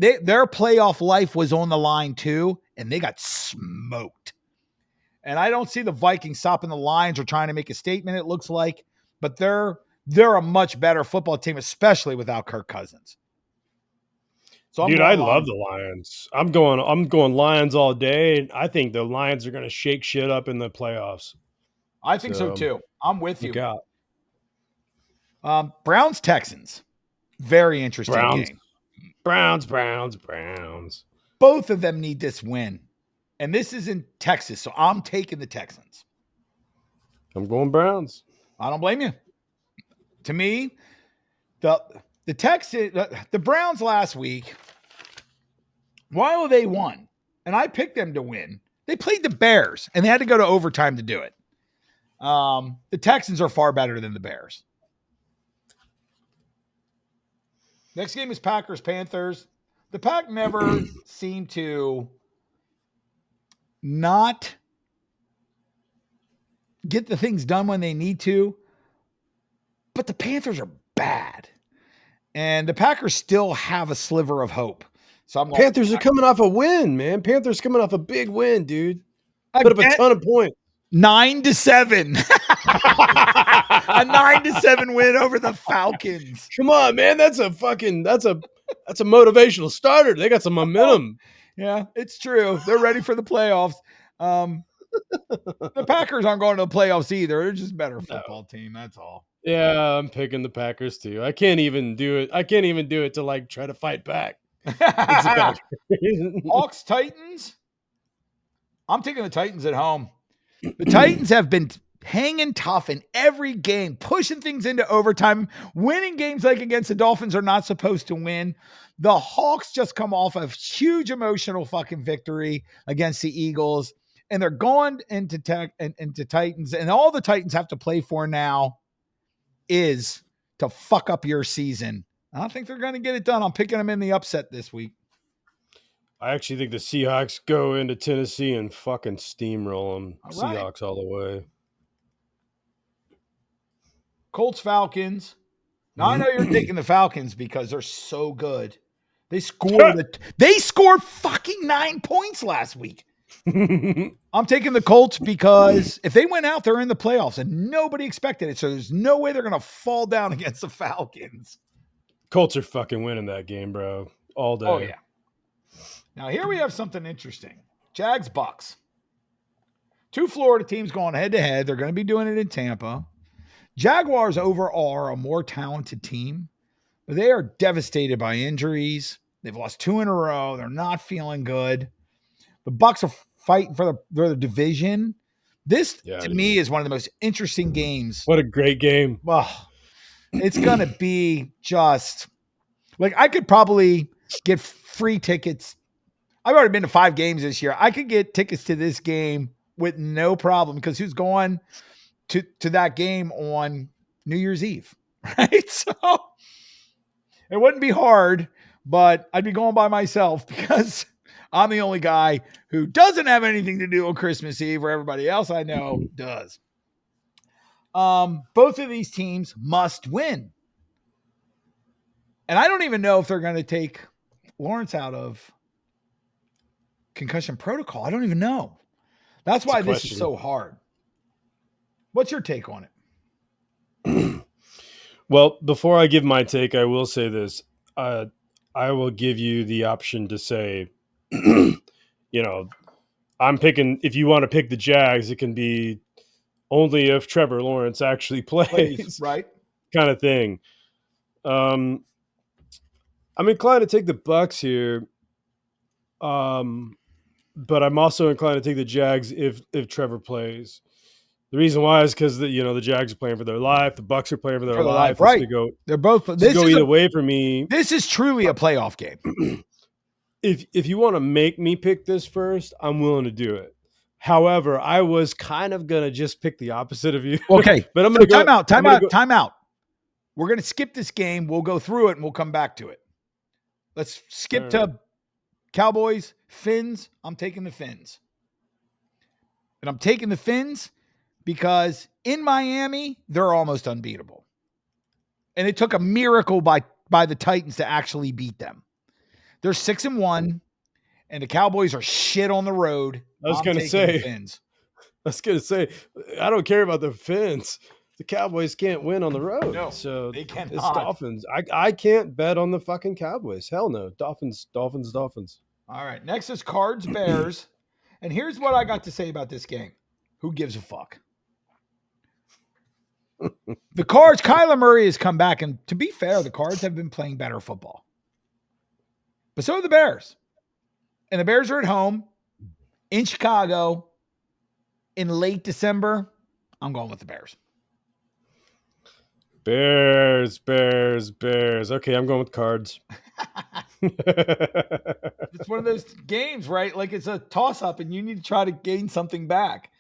Speaker 1: playoff life was on the line too, and they got smoked. And I don't see the Vikings stopping the Lions or trying to make a statement, it looks like, but they're a much better football team, especially without Kirk Cousins. So
Speaker 2: I love the Lions. I'm going Lions all day. I think the Lions are going to shake shit up in the playoffs.
Speaker 1: I think so too. I'm with you.
Speaker 2: Out.
Speaker 1: Browns, Texans. Very interesting game.
Speaker 2: Browns.
Speaker 1: Both of them need this win. And this is in Texas, so I'm taking the Texans.
Speaker 2: I'm going Browns.
Speaker 1: I don't blame you. To me, the Browns last week, while they won, and I picked them to win, they played the Bears, and they had to go to overtime to do it. The Texans are far better than the Bears. Next game is Packers-Panthers. The Pack never seemed to not get the things done when they need to. But the Panthers are bad. And the Packers still have a sliver of hope. So I'm going
Speaker 2: Panthers are coming off a win, man. Panthers coming off a big win, dude. Put up a
Speaker 1: again,
Speaker 2: ton of points.
Speaker 1: 9-7. A 9-7 win over the Falcons.
Speaker 2: Come on, man. That's a motivational starter. They got some momentum.
Speaker 1: Yeah, it's true. They're ready for the playoffs. The Packers aren't going to the playoffs either. They're just a better football team. That's all.
Speaker 2: Yeah, I'm picking the Packers too. I can't even do it. To like try to fight back. It's the Packers.
Speaker 1: Hawks, Titans. I'm taking the Titans at home. The Titans have been hanging tough in every game, pushing things into overtime, winning games like against the Dolphins are not supposed to win. The Hawks just come off a huge emotional fucking victory against the Eagles, and they're going into Titans, and all the Titans have to play for now is to fuck up your season. I don't think they're going to get it done. I'm picking them in the upset this week.
Speaker 2: I actually think the Seahawks go into Tennessee and fucking steamroll them.
Speaker 1: All right.
Speaker 2: Seahawks all the way.
Speaker 1: Colts, Falcons. Now I know you're taking the Falcons because they're so good. They scored fucking 9 points last week. I'm taking the Colts because if they went out, they're in the playoffs and nobody expected it. So there's no way they're going to fall down against the Falcons.
Speaker 2: Colts are fucking winning that game, bro. All day.
Speaker 1: Oh, yeah. Now here we have something interesting. Jags, Bucks. 2 Florida teams going head to head. They're going to be doing it in Tampa. Jaguars overall are a more talented team, but they are devastated by injuries. They've lost 2 in a row. They're not feeling good. The Bucks are fighting for the division. This, to me, is one of the most interesting games.
Speaker 2: What a great game.
Speaker 1: Well, it's going to be just like I could probably get free tickets. I've already been to 5 games this year. I could get tickets to this game with no problem because who's going to that game on New Year's Eve, right? So it wouldn't be hard, but I'd be going by myself because I'm the only guy who doesn't have anything to do on Christmas Eve where everybody else I know does. Both of these teams must win. And I don't even know if they're going to take Lawrence out of concussion protocol. I don't even know. That's why this is so hard. What's your take on it?
Speaker 2: Well, before I give my take, I will say this. I will give you the option to say, I'm picking, if you want to pick the Jags, it can be only if Trevor Lawrence actually plays,
Speaker 1: right?
Speaker 2: Kind of thing. I'm inclined to take the Bucks here. But I'm also inclined to take the Jags if Trevor plays. The reason why is because the Jags are playing for their life. The Bucks are playing for their life.
Speaker 1: Right. They're both.
Speaker 2: This go either way for me.
Speaker 1: This is truly a playoff game.
Speaker 2: If you want to make me pick this first, I'm willing to do it. However, I was kind of gonna just pick the opposite of you.
Speaker 1: Okay,
Speaker 2: but I'm gonna go
Speaker 1: time out. We're gonna skip this game. We'll go through it and we'll come back to it. Let's skip to Cowboys, Fins. I'm taking the Fins. And I'm taking the Fins because in Miami, they're almost unbeatable. And it took a miracle by the Titans to actually beat them. They're 6-1, and the Cowboys are shit on the road.
Speaker 2: I was going to say, I don't care about the Fins. The Cowboys can't win on the road.
Speaker 1: No,
Speaker 2: so
Speaker 1: they cannot.
Speaker 2: It's Dolphins. I can't bet on the fucking Cowboys. Hell no. Dolphins.
Speaker 1: All right. Next is Cards, Bears. And here's what I got to say about this game. Who gives a fuck? The Cards, Kyler Murray has come back. And to be fair, the Cards have been playing better football. But so are the Bears. And the Bears are at home in Chicago in late December. I'm going with the Bears.
Speaker 2: Bears. Okay, I'm going with Cards.
Speaker 1: It's one of those games, right? Like it's a toss-up and you need to try to gain something back.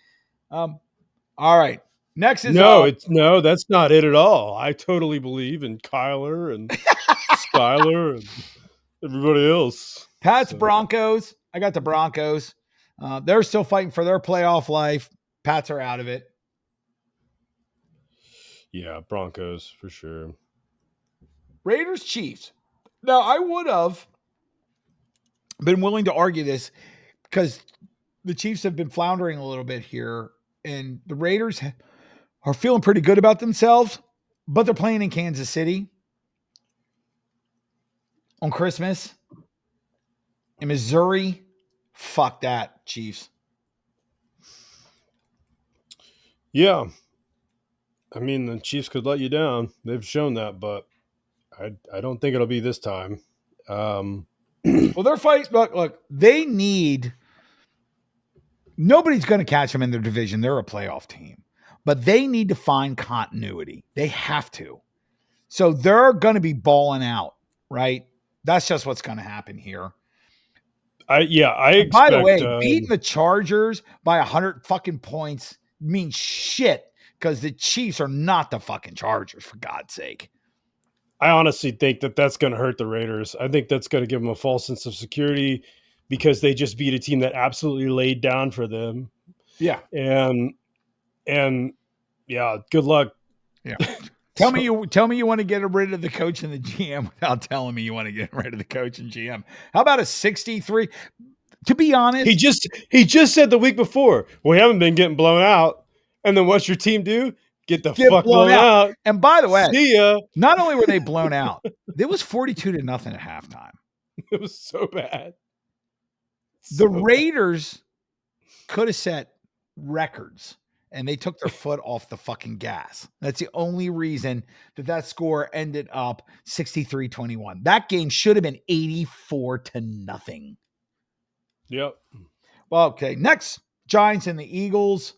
Speaker 1: All right. Next is
Speaker 2: no, that's not it at all. I totally believe in Kyler and Skyler and everybody else.
Speaker 1: Pats, Broncos. I got the Broncos. They're still fighting for their playoff life. Pats are out of it.
Speaker 2: Yeah, Broncos for sure.
Speaker 1: Raiders, Chiefs. Now, I would have been willing to argue this because the Chiefs have been floundering a little bit here, and the Raiders are feeling pretty good about themselves, but they're playing in Kansas City on Christmas. In Missouri, fuck that, Chiefs.
Speaker 2: Yeah, I mean the Chiefs could let you down. They've shown that, but I don't think it'll be this time. Um,
Speaker 1: Well, they're fighting. Look, they need. Nobody's going to catch them in their division. They're a playoff team, but they need to find continuity. They have to. So they're going to be balling out, right? That's just what's going to happen here.
Speaker 2: I
Speaker 1: And by the
Speaker 2: expect.
Speaker 1: way, beating the Chargers by 100 fucking points means shit because the Chiefs are not the fucking Chargers, for God's sake.
Speaker 2: I honestly think that that's going to hurt the Raiders. I think that's going to give them a false sense of security because they just beat a team that absolutely laid down for them.
Speaker 1: Yeah.
Speaker 2: And yeah, good luck.
Speaker 1: Yeah. Tell me you want to get rid of the coach and the GM without telling me you want to get rid of the coach and GM. How about a 63? To be honest,
Speaker 2: he just said the week before, we haven't been getting blown out. And then what's your team do? Get the fuck blown out.
Speaker 1: And by the way,
Speaker 2: see ya.
Speaker 1: Not only were they blown out, it was 42-0 at halftime.
Speaker 2: It was so bad.
Speaker 1: The Raiders could have set records and they took their foot off the fucking gas. That's the only reason that score ended up 63-21. That game should have been 84-0.
Speaker 2: Yep.
Speaker 1: Well, okay. Next, Giants and the Eagles.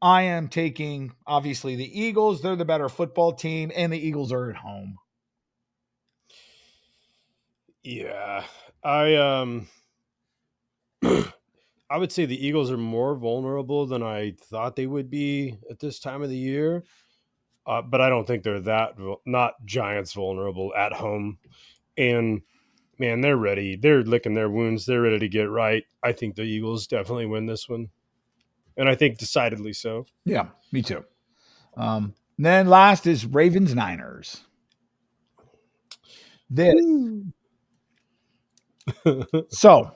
Speaker 1: I am taking, obviously, the Eagles. They're the better football team, and the Eagles are at home.
Speaker 2: Yeah. I I would say the Eagles are more vulnerable than I thought they would be at this time of the year. But I don't think they're not Giants vulnerable at home. And man, they're ready. They're licking their wounds. They're ready to get right. I think the Eagles definitely win this one. And I think decidedly so.
Speaker 1: Yeah, me too. Then last is Ravens Niners. So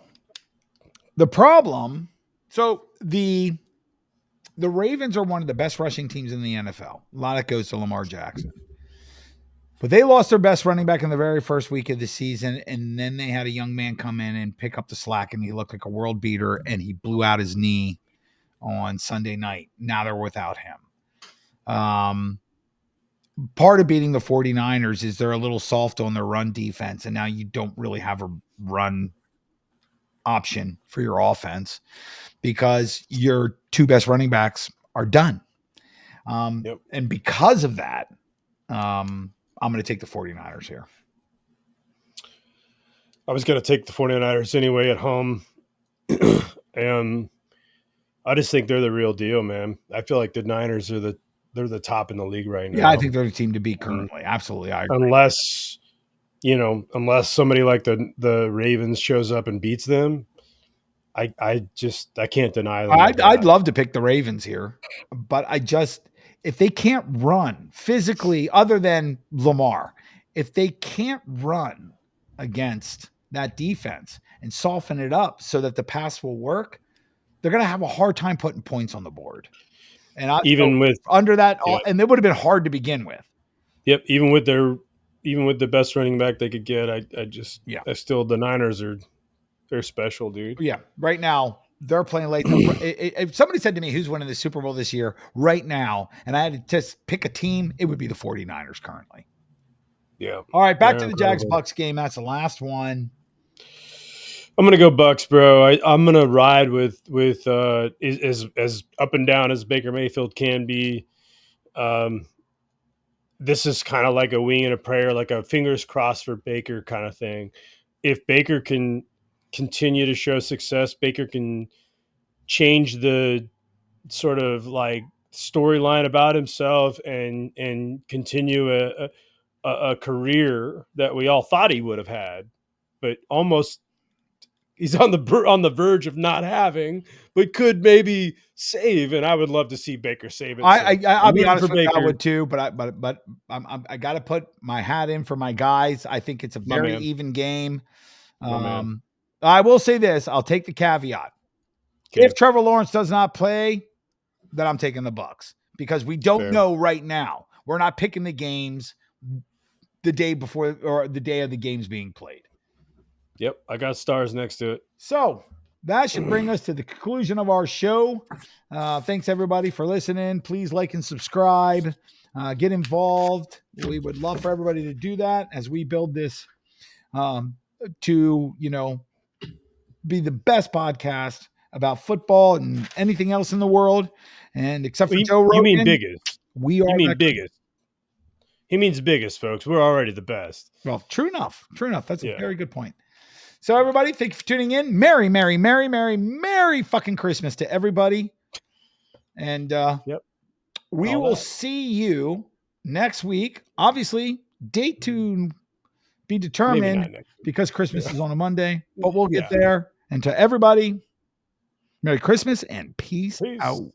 Speaker 1: the problem, the Ravens are one of the best rushing teams in the NFL. A lot of it goes to Lamar Jackson. But they lost their best running back in the very first week of the season, and then they had a young man come in and pick up the slack, and he looked like a world beater, and he blew out his knee on Sunday night. Now they're without him. Part of beating the 49ers is they're a little soft on their run defense, and now you don't really have a run option for your offense because your two best running backs are done. And because of that, I'm going to take the 49ers here.
Speaker 2: I was going to take the 49ers anyway at home. And I just think they're the real deal, man. I feel like the Niners are they're the top in the league right now.
Speaker 1: Yeah, I think they're the team to beat currently. Absolutely. I agree.
Speaker 2: Unless somebody like the Ravens shows up and beats them, I can't deny them.
Speaker 1: I'd love to pick the Ravens here, but if they can't run physically, other than Lamar, if they can't run against that defense and soften it up so that the pass will work, they're going to have a hard time putting points on the board. And under that, and it would have been hard to begin with.
Speaker 2: Yep, even with the best running back they could get, the Niners they're special, dude.
Speaker 1: Yeah, right now they're playing late. If somebody said to me who's winning the Super Bowl this year, right now, and I had to just pick a team, it would be the 49ers currently.
Speaker 2: Yeah.
Speaker 1: All right, back to the Jags-Bucks game. That's the last one.
Speaker 2: I'm gonna go Bucks, bro. I'm gonna ride with as up and down as Baker Mayfield can be. This is kind of like a wing and a prayer, like a fingers crossed for Baker kind of thing. If Baker can continue to show success, Baker can change the sort of like storyline about himself and continue a career that we all thought he would have had, but almost He's on the verge of not having, but could maybe save. And I would love to see Baker save it. So
Speaker 1: I'll
Speaker 2: I'm
Speaker 1: be
Speaker 2: rooting
Speaker 1: honest
Speaker 2: for
Speaker 1: with you, I
Speaker 2: Baker,
Speaker 1: would too, but I got to put my hat in for my guys. I think it's a
Speaker 2: my
Speaker 1: very
Speaker 2: man,
Speaker 1: even game.
Speaker 2: my man.
Speaker 1: I will say this: I'll take the caveat.
Speaker 2: Okay,
Speaker 1: If Trevor Lawrence does not play, then I'm taking the Bucks because we don't
Speaker 2: fair.
Speaker 1: know right now. We're not picking the games the day before or the day of the games being played.
Speaker 2: Yep, I got stars next to it.
Speaker 1: So that should bring us to the conclusion of our show. Thanks everybody for listening. Please like and subscribe. Get involved. We would love for everybody to do that as we build this to be the best podcast about football and anything else in the world. And except for Joe
Speaker 2: You mean
Speaker 1: Rogan,
Speaker 2: biggest?
Speaker 1: we
Speaker 2: You
Speaker 1: are
Speaker 2: mean
Speaker 1: that.
Speaker 2: biggest? He means biggest, folks. We're already the best.
Speaker 1: Well, true enough. True enough. That's a
Speaker 2: Yeah.
Speaker 1: very good point. So, everybody, thank you for tuning in. Merry, Merry, Merry, Merry, Merry fucking Christmas to everybody. And
Speaker 2: Yep.
Speaker 1: we
Speaker 2: All
Speaker 1: will
Speaker 2: that.
Speaker 1: see you next week. Obviously, date to be
Speaker 2: Maybe
Speaker 1: determined
Speaker 2: not next week.
Speaker 1: because Christmas
Speaker 2: Yeah.
Speaker 1: is on a Monday, but we'll get
Speaker 2: Yeah.
Speaker 1: there. And to everybody, Merry Christmas and peace
Speaker 2: Peace.
Speaker 1: out.